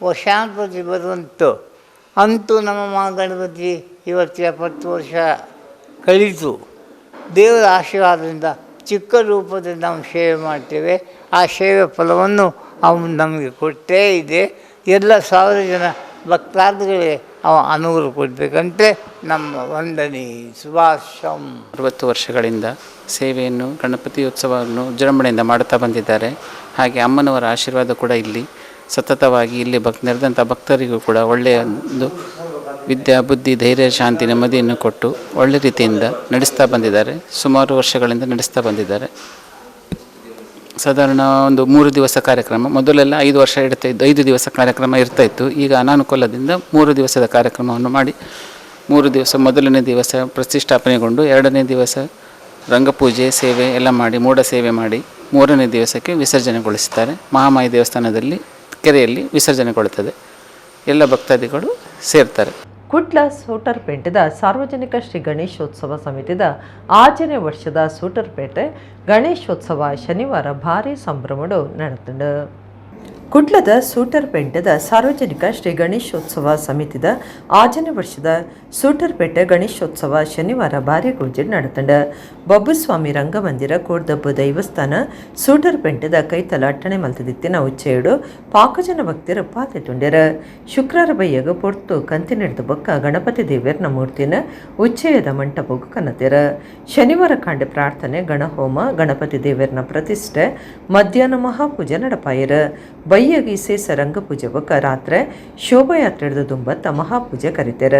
Speaker 14: ವರ್ಷಾಂತಿ ಬರುವಂತು ಅಂತೂ ನಮ್ಮ ಗಣಪತಿ ಇವತ್ತು 70 ವರ್ಷ ಕಲಿತು ದೇವರ ಆಶೀರ್ವಾದದಿಂದ ಚಿಕ್ಕ ರೂಪದಲ್ಲಿ ನಾವು ಸೇವೆ ಮಾಡ್ತೇವೆ. ಆ ಸೇವೆ ಫಲವನ್ನು ಅವನು ನಮಗೆ ಕೊಟ್ಟೇ ಇದೆ. ಎಲ್ಲ 1000 ಜನ ಭಕ್ತಾದಿಗಳಿಗೆ ಅವ ಅನುಗ್ರಹ ಕೊಡಬೇಕಂತೆ ನಮ್ಮ ವಂದನೆ. ಸುಭಾಷಂ.
Speaker 15: 60 ವರ್ಷಗಳಿಂದ ಸೇವೆಯನ್ನು ಗಣಪತಿ ಉತ್ಸವವನ್ನು ವಿಜೃಂಭಣೆಯಿಂದ ಮಾಡುತ್ತಾ ಬಂದಿದ್ದಾರೆ. ಹಾಗೆ ಅಮ್ಮನವರ ಆಶೀರ್ವಾದ ಕೂಡ ಇಲ್ಲಿ ಸತತವಾಗಿ ಇಲ್ಲಿ ನೆರೆದಂಥ ಭಕ್ತರಿಗೂ ಕೂಡ ಒಳ್ಳೆಯ ಒಂದು ವಿದ್ಯಾ ಬುದ್ಧಿ ಧೈರ್ಯ ಶಾಂತಿ ನೆಮ್ಮದಿಯನ್ನು ಕೊಟ್ಟು ಒಳ್ಳೆ ರೀತಿಯಿಂದ ನಡೆಸ್ತಾ ಬಂದಿದ್ದಾರೆ. ಸುಮಾರು ವರ್ಷಗಳಿಂದ ನಡೆಸ್ತಾ ಬಂದಿದ್ದಾರೆ. ಸಾಧಾರಣ ಒಂದು 3 ದಿವಸ ಕಾರ್ಯಕ್ರಮ, ಮೊದಲೆಲ್ಲ 5 ವರ್ಷ ಇಡ್ತಾಯಿದ್ದು 5 ದಿವಸ ಕಾರ್ಯಕ್ರಮ ಇರ್ತಾಯಿತ್ತು. ಈಗ ಅನಾನುಕೂಲದಿಂದ 3 ದಿವಸದ ಕಾರ್ಯಕ್ರಮವನ್ನು ಮಾಡಿ 3 ದಿವಸ ಮೊದಲನೇ ದಿವಸ ಪ್ರತಿಷ್ಠಾಪನೆಗೊಂಡು 2ನೇ ದಿವಸ ರಂಗಪೂಜೆ ಸೇವೆ ಎಲ್ಲ ಮಾಡಿ ಮೂಢ ಸೇವೆ ಮಾಡಿ 3ನೇ ದಿವಸಕ್ಕೆ ವಿಸರ್ಜನೆಗೊಳಿಸುತ್ತಾರೆ. ಮಹಾಮಾಯಿ ದೇವಸ್ಥಾನದಲ್ಲಿ ಕೆರೆಯಲ್ಲಿ ವಿಸರ್ಜನೆಗೊಳ್ಳುತ್ತದೆ. ಎಲ್ಲ ಭಕ್ತಾದಿಗಳು ಸೇರ್ತಾರೆ.
Speaker 1: ಕುಟ್ಲ ಸೂಟರ್ಪೇಟೆದ ಸಾರ್ವಜನಿಕ ಶ್ರೀ ಗಣೇಶೋತ್ಸವ ಸಮಿತಿದ 5ನೇ ವರ್ಷದ ಸೂಟರ್ಪೇಟೆ ಗಣೇಶೋತ್ಸವ ಶನಿವಾರ ಭಾರೀ ಸಂಭ್ರಮಡು ನಡೆದಿದೆ. ಕುಟ್ಲದ ಸೂಟರ್ಪೇಟೆದ ಸಾರ್ವಜನಿಕ ಶ್ರೀ ಗಣೇಶೋತ್ಸವ ಸಮಿತಿದ 5ನೇ ವರ್ಷದ ಸೂಟರ್ಪೇಟೆ ಗಣೇಶೋತ್ಸವ ಶನಿವಾರ ಭಾರಿ ಪೂಜೆ ನಡೆತಂಡ. ಬಬ್ಬುಸ್ವಾಮಿ ರಂಗಮಂದಿರ ಕೋಡ್ದಬ್ಬು ದೈವಸ್ಥಾನ ಸೂಟರ್ಪೇಟೆದ ಕೈತಲ ಅಟ್ಟಣೆ ಮಲ್ತದಿತ್ತಿನ ಉಚ್ಚೆಯಡು ಪಾಕಜನ ಭಕ್ತರು ಪಾತೆತುಂಡ್ಯರ. ಶುಕ್ರವಾರ ಬಯ್ಯಗ ಪೊರ್ತು ಕಂತಿನಿಡ್ದ ಬೊಕ್ಕ ಗಣಪತಿ ದೇವ್ಯರ್ನ ಮೂರ್ತಿನ ಉಚ್ಚೆಯದ ಮಂಟಪಗೂ ಕನತೆರ. ಶನಿವಾರ ಕಾಂಡೆ ಪ್ರಾರ್ಥನೆ ಗಣಹೋಮ ಗಣಪತಿ ದೇವ್ಯರ್ನ ಪ್ರತಿಷ್ಠೆ ಮಧ್ಯಾಹ್ನ ಮಹಾಪೂಜೆ ನಡಪಾಯರ. ಬಯ್ಯಗಿ ಸೇಸ ರಂಗಪೂಜೆ ಬೊಕ್ಕ ರಾತ್ರಿ ಶೋಭಾಯಾತ್ರೆ ಹಿಡಿದು ದುಂಬತ್ತ ಮಹಾಪೂಜೆ ಕರಿತೇರ.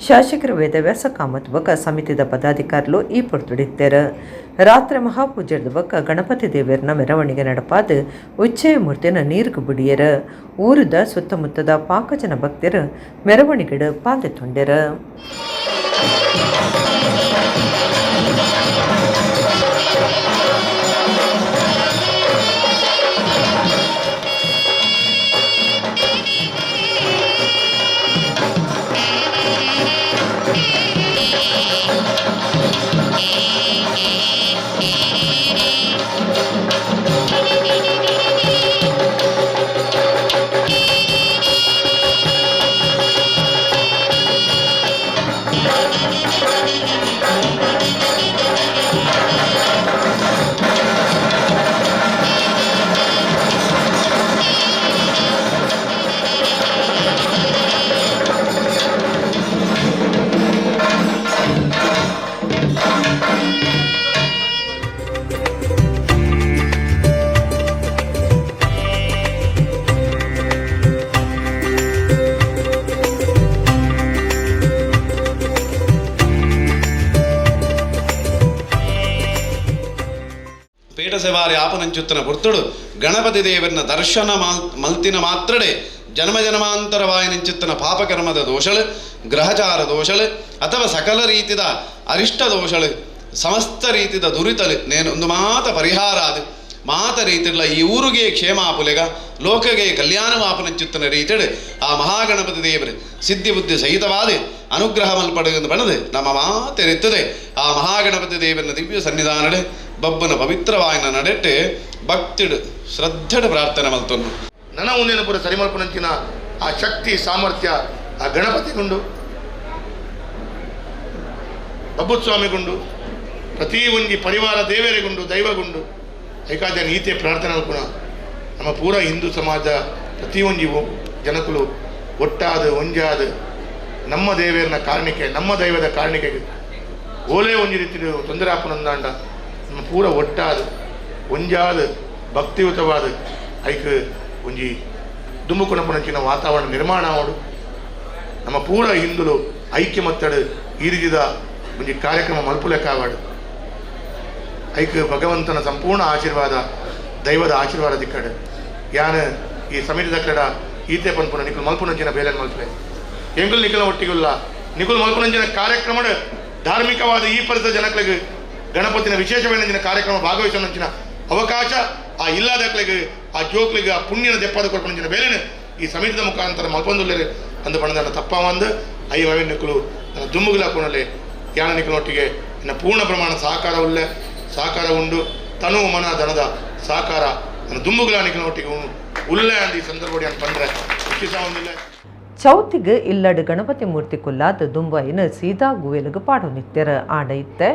Speaker 1: ಶಾಸಕರ ವೇದವ್ಯಾಸ ಕಾಮತ್ ಬೊಕ್ಕ ಸಮಿತಿದ ಪದಾಧಿಕಾರಿಗಳು ಈ ಪೊರ್ತುಡಿತ್ತೇರ. ರಾತ್ರಿ ಮಹಾಪೂಜೆ ಹಿಡಿದ ಬೊಕ್ಕ ಗಣಪತಿ ದೇವ್ಯರ್ನ ಮೆರವಣಿಗೆ ನಡಪಾದ ಉಚ್ಚೆಯ ಮೂರ್ತಿನ ನೀರ್ಗು ಬಿಡಿಯರ. ಊರದ ಸುತ್ತಮುತ್ತದ ಪಾಕಜನ ಭಕ್ತರು ಮೆರವಣಿಗೆಡು ಪಾಲ್ದೆತುಂಡ್ಯರ.
Speaker 16: ಪೇಟಸೆವಾರಿ ಆಪನಂಚುತ್ತನ ಪುರ್ತುಡು ಗಣಪತಿ ದೇವರನ್ನ ದರ್ಶನ ಮಲ್ತಿನ ಮಾತ್ರಡೆ ಜನ್ಮ ಜನ್ಮಾಂತರವಾಯಿ ನಿಂಚುತ್ತನ ಪಾಪಕರ್ಮದ ದೋಷಳು ಗ್ರಹಚಾರ ದೋಷಳು ಅಥವಾ ಸಕಲ ರೀತಿದ ಅರಿಷ್ಟ ದೋಷಳು ಸಮಸ್ತ ರೀತಿದ ದುರಿತಲು ನೇನೊಂದು ಮಾತ ಪರಿಹಾರ ಅದು ಮಾತ ರೀತಿಲ್ಲ ಈ ಊರಿಗೆ ಕ್ಷೇಮಾಪುಲೆಗ ಲೋಕಗೆ ಕಲ್ಯಾಣವಾಪನಂಚುತ್ತನ ರೀತಿಡು ಆ ಮಹಾಗಣಪತಿ ದೇವರು ಸಿದ್ಧಿ ಬುದ್ಧಿ ಸಹಿತವಾದ ಅನುಗ್ರಹ ಮಲ್ಪಡುವುದು ಬಣದು ನಮ್ಮ ಮಾತೆರಿತ್ತದೆ. ಆ ಮಹಾಗಣಪತಿ ದೇವರನ್ನ ದಿವ್ಯ ಸನ್ನಿಧಾನಡೆ ಬಬ್ಬನ ಪವಿತ್ರವಾಯಿನ ನಡೆಟ್ಟು ಭಕ್ತಿಡು ಶ್ರದ್ಧೆಡು ಪ್ರಾರ್ಥನೆ ಮಲ್ತೊಂದು
Speaker 17: ನನ್ನ ಮುಂದಿನ ಪುರ ಸರಿಮಲ್ಪನಂಚಿನ ಆ ಶಕ್ತಿ ಸಾಮರ್ಥ್ಯ ಆ ಗಣಪತಿಗುಂಡು ಬಬ್ಬುಸ್ವಾಮಿಗುಂಡು ಪ್ರತಿ ಒಂಜಿ ಪರಿವಾರ ದೇವರಿಗುಂಡು ದೈವಗುಂಡು ಐಕಾದ ನೀತಿಯ ಪ್ರಾರ್ಥನೆ ಅಲ್ಪುನ ನಮ್ಮ ಪೂರ ಹಿಂದೂ ಸಮಾಜ ಪ್ರತಿ ಒಂಜಿ ಜನಕುಲು ಒಟ್ಟಾದ ಒಂಜಾದ ನಮ್ಮ ದೇವರನ್ನ ಕಾರಣಿಕೆ ನಮ್ಮ ದೈವದ ಕಾರಣಿಕೆಗೆ ಓಲೆ ಒಂಜಿ ರೀತಿ ತೊಂದರೆ ಆಪನಂದಾಂಡ ನಮ್ಮ ಪೂರ ಒಟ್ಟಾದ ಒಂಜಾದ ಭಕ್ತಿಯುತವಾದ ಐಕ್ ಒಂಜಿ ದುಂಬುಕೊಣಪನಂಚಿನ ವಾತಾವರಣ ನಿರ್ಮಾಣ ಮಾಡು ನಮ್ಮ ಪೂರ ಹಿಂದುಲು ಐಕ್ಯಮತ್ತಡು ಈರಿದ ಒಂಜಿ ಕಾರ್ಯಕ್ರಮ ಮಲ್ಪುಲೆಕ್ಕಾವಾಡು ಐಕ್ ಭಗವಂತನ ಸಂಪೂರ್ಣ ಆಶೀರ್ವಾದ ದೈವದ ಆಶೀರ್ವಾದ ದಿಕ್ಕಡು ಯಾನ ಈ ಸಮಿತಿದ ಕಡ ಈತೆ ಪನ್ಪುನ ನಿಕುಲ್ ಮಲ್ಪುನಂಚಿನ ಬೇಲೆನ್ ಮಲ್ಪೆ ಎಂಗುಲ್ ನಿಖಿಲ ಒಟ್ಟಿಗುಲ್ಲ ನಿಕುಲ್ ಮಲ್ಪುನಂಚಿನ ಕಾರ್ಯಕ್ರಮ ಧಾರ್ಮಿಕವಾದ ಈ ಪರಿಸರ ಜನಗಳಿಗೆ ಗಣಪತಿನ ವಿಶೇಷವೈನಂಚಿನ ಕಾರ್ಯಕ್ರಮ ಭಾಗವಹಿಸುವಂಚಿನ ಅವಕಾಶ ಆ ಇಲ್ಲದಕ್ಳಿಗೆ ಆ ಜೋಕ್ಲಿಗೆ ಆ ಪುಣ್ಯನ ದೆಪ್ಪದ ಕೊಡ್ಪಂಚಿನ ಬೇಲೆನು ಈ ಸಮಿತಿದ ಮುಖಾಂತರ ಮಲ್ಪೊಂದುಲ್ಲೇರು ಅಂದು ಪಣದ ತಪ್ಪ ಒಂದು ಅಯ್ಯ ನಿಕ್ಕಲು ನನ್ನ ದುಮ್ಮುಗಿಲ ಹಾಕೋಣಲೆ ಯಾನ ನಿಕ್ಕಲೊಟ್ಟಿಗೆ ಇನ್ನು ಪೂರ್ಣ ಪ್ರಮಾಣ ಸಹಕಾರ ಉಂಡು ತನು ಮನ ದನದ ಸಹಕಾರ ನನ್ನ ದುಮ್ಮುಗಿಲ ನಿಕ್ಕಲೊಟ್ಟಿಗೆ ಉಳ್ಳೆ ಅಂದ ಈ ಸಂದರ್ಭ ಅಂತ ಬಂದರೆ ಖುಷಿ ಒಂದಿಲ್ಲ.
Speaker 1: ಚೌತಿಗೆ ಇಲ್ಲಡು ಗಣಪತಿ ಮೂರ್ತಿ ಕುಲ್ಲಾದ ದುಂಬೈನ ಸೀದಾ ಗುವೆಲುಗು ಪಾಡು ನಿತ್ಯರ ಆಡೈತೆ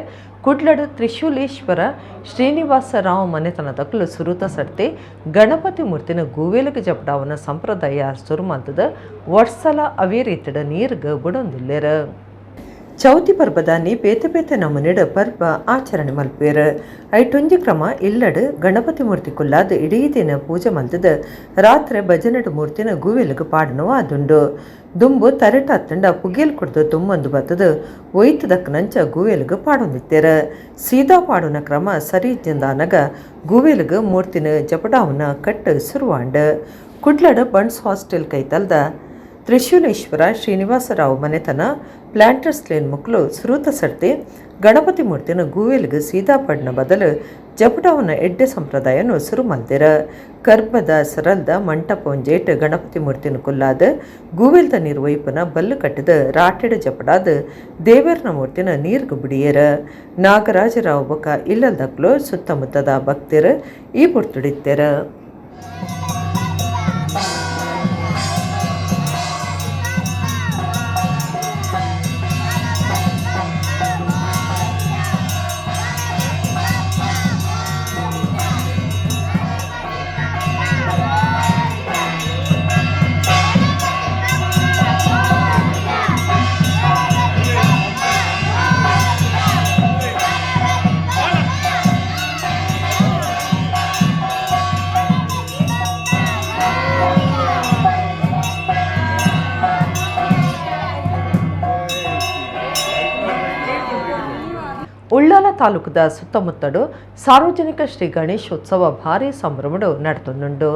Speaker 1: ಕುಡ್ಲಡು ತ್ರಿಶೂಲೇಶ್ವರ ಶ್ರೀನಿವಾಸರಾವ್ ಮನೆತನದಕ್ಕಲು ಸುರುತ ಸರ್ತಿ ಗಣಪತಿ ಮೂರ್ತಿನ ಗುವೆಲುಗು ಜಪಡಾವನ ಸಂಪ್ರದಾಯ ಸುರುಮಂತದ ವರ್ಷಲ ಅವೇ ರೀತಿಯ ನೀರ್ಗೆ ಬಿಡೊಂದಿಲ್ಲೇರ ಚೌತಿ ಪರ್ಬದಾನಿ ಬೇತೆ ಬೇತೆ ನಮೂನೆಡ ಪರ್ಬ ಆಚರಣೆ ಮಲ್ಪೇರ ಐಟೊಂಜಿ ಕ್ರಮ ಇಲ್ಲಡು ಗಣಪತಿ ಮೂರ್ತಿ ಕುಲ್ಲಾದ ಇಡೀ ದಿನ ಪೂಜೆ ಮಲ್ತದ ರಾತ್ರಿ ಭಜನಡು ಮೂರ್ತಿನ ಗುವೆಲುಗು ಪಾಡನೂ ಆದುಂಡು ದುಂಬು ತರೆಟ ಹತ್ತಂಡ ಪುಗೇಲ್ ಕುಡ್ದು ತುಂಬೊಂದು ಬತ್ತದ ಒಯ್ತದಕ್ ನಂಚ ಗುವೆಲುಗು ಪಾಡೊಂದಿತ್ತೇರ ಸೀದಾ ಪಾಡುನ ಕ್ರಮ ಸರಿ ಇದ್ದಿಂದಾನಗ ಗುವೆಲುಗು ಮೂರ್ತಿನ ಜಪಡಾವನ ಕಟ್ಟು ಸುರುವಾಂಡ ಕುಡ್ಲಡ ಬಣ್ಸ್ ಹಾಸ್ಟೆಲ್ ಕೈತಲ್ದ ತ್ರಿಶೂಲೇಶ್ವರ ಶ್ರೀನಿವಾಸರಾವ್ ಮನೆತನ ಪ್ಲಾಂಟರ್ಸ್ ಲೇನ್ ಮುಕ್ಲು ಸುರೂತ ಸರ್ತಿ ಗಣಪತಿ ಮೂರ್ತಿನ ಗುವೆಲ್ಗೆ ಸೀದಾ ಪಡ್ನ ಬದಲು ಜಪಡಾವನ ಎಡ್ಡೆ ಸಂಪ್ರದಾಯನು ಸುರು ಮಲ್ದಿರ ಕರ್ಬದ ಸರಲ್ದ ಮಂಟಪ ಒಂಜೇಟ್ ಗಣಪತಿ ಮೂರ್ತಿನ ಕುಲ್ಲಾದ ಗುವೆಲ್ದ ನೀರು ವೈಪನ ಬಲ್ಲು ಕಟ್ಟಿದ ರಾಟೆಡ ಜಪಡಾದ ದೇವರನ ಮೂರ್ತಿನ ನೀರ್ಗು ಬಿಡಿಯರ ನಾಗರಾಜರಾವ್ ಬೊಕ ಇಲ್ಲಲ್ದಕ್ಲು ಸುತ್ತಮುತ್ತದ ಭಕ್ತಿರ ಈ ಪುರ್ತುಡಿತ್ತೆರ ಉಳ್ಳಾಲ ತಾಲೂಕದ ಸುತ್ತಮುತ್ತಡು ಸಾರ್ವಜನಿಕ ಶ್ರೀ ಗಣೇಶೋತ್ಸವ ಭಾರೀ ಸಂಭ್ರಮಡು ನಡೆದುಂಡು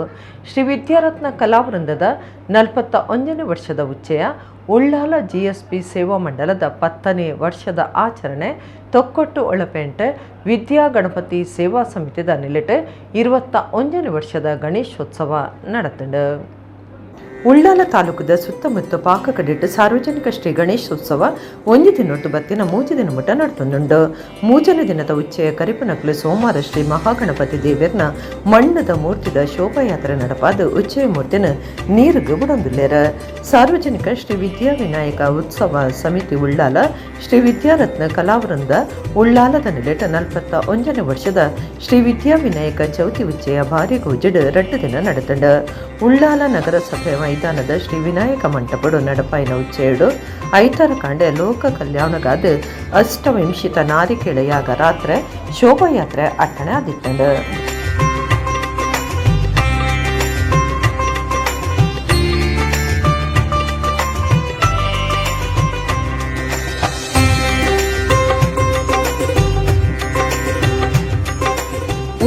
Speaker 1: ಶ್ರೀ ವಿದ್ಯಾರತ್ನ ಕಲಾವೃಂದದ 41ನೇ ವರ್ಷದ ಉಚ್ಚಯ ಉಳ್ಳಾಲ GSP ಸೇವಾ ಮಂಡಲದ 10ನೇ ವರ್ಷದ ಆಚರಣೆ ತೊಕ್ಕೊಟ್ಟು ಒಳಪೆಂಟೆ ವಿದ್ಯಾ ಗಣಪತಿ ಸೇವಾ ಸಮಿತಿದ ನಿಲೆಟ್ 21ನೇ ವರ್ಷದ ಗಣೇಶೋತ್ಸವ ನಡೆದುಂಡು ಉಳ್ಳಾಲ ತಾಲೂಕದ ಸುತ್ತಮುತ್ತ ಪಾಕಕಡಿಟ್ಟು ಸಾರ್ವಜನಿಕ ಶ್ರೀ ಗಣೇಶೋತ್ಸವ ಒಂದು ದಿನೊಟ್ಟು ಬತ್ತಿನ ಮೂಜಿ ದಿನ ಮುಟ್ಟ ನಡೆದುಂಡು ಮೂಜನೇ ದಿನದ ಉಚ್ಚೆಯ ಕರಿಪನಕ್ಲು ಸೋಮವಾರ ಶ್ರೀ ಮಹಾಗಣಪತಿ ದೇವರ್ನ ಮಣ್ಣದ ಮೂರ್ತಿದ ಶೋಭಾಯಾತ್ರೆ ನಡಪಾದ ಉಚ್ಚೆಯ ಮೂರ್ತಿನ ನೀರಿಗೆ ಬಿಡೊಂದಿಲ್ಲೇರ ಸಾರ್ವಜನಿಕ ಶ್ರೀ ವಿದ್ಯಾ ವಿನಾಯಕ ಉತ್ಸವ ಸಮಿತಿ ಉಳ್ಳಾಲ ಶ್ರೀ ವಿದ್ಯಾರತ್ನ ಕಲಾವೃಂದ ಉಳ್ಳಾಲದ ನಿಲೆಟ 41ನೇ ವರ್ಷದ ಶ್ರೀ ವಿದ್ಯಾ ವಿನಾಯಕ ಚೌತಿ ಉಚ್ಚೆಯ ಭಾರಿ ಗೋಜಡ್ 2 ದಿನ ನಡೆದುಂಡು ಉಳ್ಳಾಲ ನಗರಸಭೆ ಮೈದಾನದ ಶ್ರೀ ವಿನಾಯಕ ಮಂಟಪಡು ನಡಪಾಯಿನ ಉಚ್ಚೆಯಡು ಐತಾರ ಕಾಂಡೆ ಲೋಕ ಕಲ್ಯಾಣಗಾದ ಅಷ್ಟವಿಂಶಿತ ನಾರಿಕೆಳೆಯಾಗ ರಾತ್ರಿ ಶೋಭಾಯಾತ್ರೆ ಅಟ್ಟಣೆ ಆದಿತ್ತಂಡು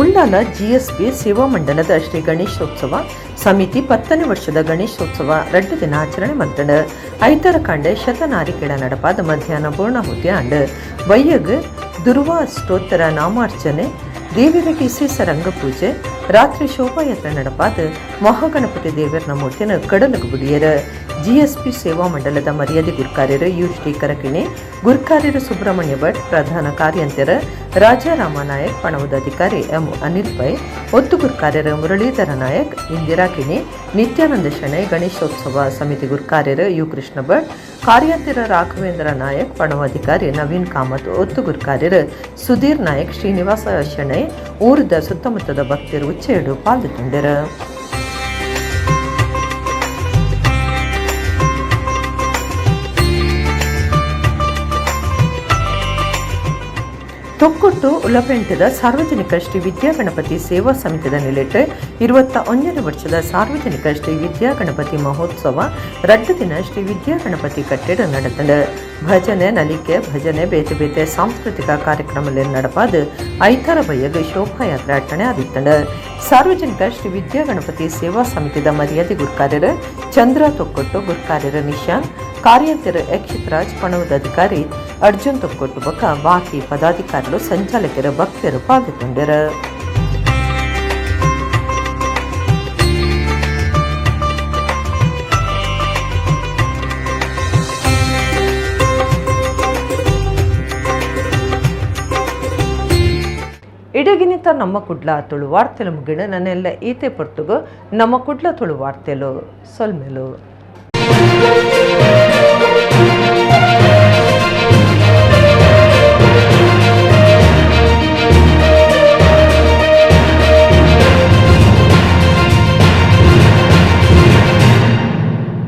Speaker 1: ಉಳ್ಳಾಲ GSP ಸೇವಾ ಮಂಡಲದ ಶ್ರೀ ಗಣೇಶೋತ್ಸವ ಸಮಿತಿ 10ನೇ ವರ್ಷದ ಗಣೇಶೋತ್ಸವ 2 ದಿನ ಆಚರಣೆ ಮಾಡ್ತಂಡು ಐತರ ಕಾಂಡೆ ಶತನಾರಿಕೆಳ ನಡಪಾದ ಮಧ್ಯಾಹ್ನ ಪೂರ್ಣಾಹುತಿ ಆಂಡ್ ವಯ್ಯಗ್ ದುರ್ವಾ ಅಷ್ಟೋತ್ತರ ನಾಮಾರ್ಚನೆ ದೇವರಿಗೆ ವಿಶೇಷ ರಂಗಪೂಜೆ ರಾತ್ರಿ ಶೋಭಾಯಾತ್ರೆ ನಡಪಾದ ಮಹಾಗಣಪತಿ ದೇವರನ ಮೂರ್ತಿನ ಕಡಲಗು ಬಿಡಿಯರ GSP ಸೇವಾ ಮಂಡಲದ ಮರ್ಯಾದೆ ಗುರ್ಕಾರ್ಯರು ಯು ಶ್ರೀಕರಕಿಣಿ ಗುರ್ಕಾರ್ಯರು ಸುಬ್ರಹ್ಮಣ್ಯ ಭಟ್ ಪ್ರಧಾನ ಕಾರ್ಯಂತರ ರಾಜಾರಾಮ ನಾಯಕ್ ಪಣವದ ಅಧಿಕಾರಿ M ಅನಿಲ್ ಪೈ ಒತ್ತು ಗುರ್ಕಾರ್ಯರು ಮುರಳೀಧರ ನಾಯಕ್ ಇಂದಿರಾ ಕಿಣಿ ನಿತ್ಯಾನಂದ ಶೆಣೈ ಗಣೇಶೋತ್ಸವ ಸಮಿತಿ ಗುರ್ಕಾರ್ಯರು ಯು ಕೃಷ್ಣ ಭಟ್ ಕಾರ್ಯಂತರ ರಾಘವೇಂದ್ರ ನಾಯಕ್ ಪಣವಾಧಿಕಾರಿ ನವೀನ್ ಕಾಮತ್ ಒತ್ತು ಗುರ್ಕಾರ್ಯರು ಸುಧೀರ್ ನಾಯಕ್ ಶ್ರೀನಿವಾಸ ಶೆಣೈ ಊರದ ಸುತ್ತಮುತ್ತದ ಭಕ್ತರು ಉಚ್ಚೆಯಡು ಪಾಲ್ಗೊಂಡರು ತೊಕ್ಕೊಟ್ಟು ಉಲಪೆಂಟದ ಸಾರ್ವಜನಿಕ ಶ್ರೀ ವಿದ್ಯಾ ಗಣಪತಿ ಸೇವಾ ಸಮಿತಿದ ನಿಲೆಟ್ 21ನೇ ವರ್ಷದ ಸಾರ್ವಜನಿಕ ಶ್ರೀ ವಿದ್ಯಾ ಗಣಪತಿ ಮಹೋತ್ಸವ 2 ದಿನ ಶ್ರೀ ವಿದ್ಯಾ ಗಣಪತಿ ಕಟ್ಟಡ ನಡೆದಂಡು ಭಜನೆ ನಲಿಕೆ ಭಜನೆ ಬೇತೆ ಬೇತೆ ಸಾಂಸ್ಕೃತಿಕ ಕಾರ್ಯಕ್ರಮದಲ್ಲಿ ನಡಪಾದ ಐತರ ಬಯ್ಯಗ ಶೋಭಾಯಾತ್ರೆ ಅಟ್ಟಣೆ ಆದಿತ್ತಂಡು ಸಾರ್ವಜನಿಕ ಶ್ರೀ ವಿದ್ಯಾ ಗಣಪತಿ ಸೇವಾ ಸಮಿತಿದ ಮರ್ಯಾದೆ ಗುರ್ಕಾರ್ಯರು ಚಂದ್ರ ತೊಕ್ಕೊಟ್ಟು ಗುರ್ಕಾರ್ಯರು ನಿಶಾಂತ್ ಕಾರ್ಯಂತರ ಯಕ್ಷಿತ್ರಾಜ್ ಪಣವದ ಅಧಿಕಾರಿ ಅರ್ಜುನ್ ತೊಕ್ಕೊಟ್ಟು ಬಕ ಬಾಕಿ ಪದಾಧಿಕಾರಿಗಳು ಸಂಚಾಲಕರ ಭಕ್ತರು ಪಾಲ್ಗೊಂಡರು ಇಡಗಿನಿತ ನಮ್ಮ ಕುಡ್ಲ ತುಳು ವಾರ್ತೆಲು ಮುಗಿಡ ನನ್ನೆಲ್ಲ ಈತೆ ಪೊರ್ತುಗು ನಮ್ಮ ಕುಡ್ಲ ತುಳು ವಾರ್ತೆಲು ಸೊಲ್ಮೆಲು
Speaker 18: Thank you.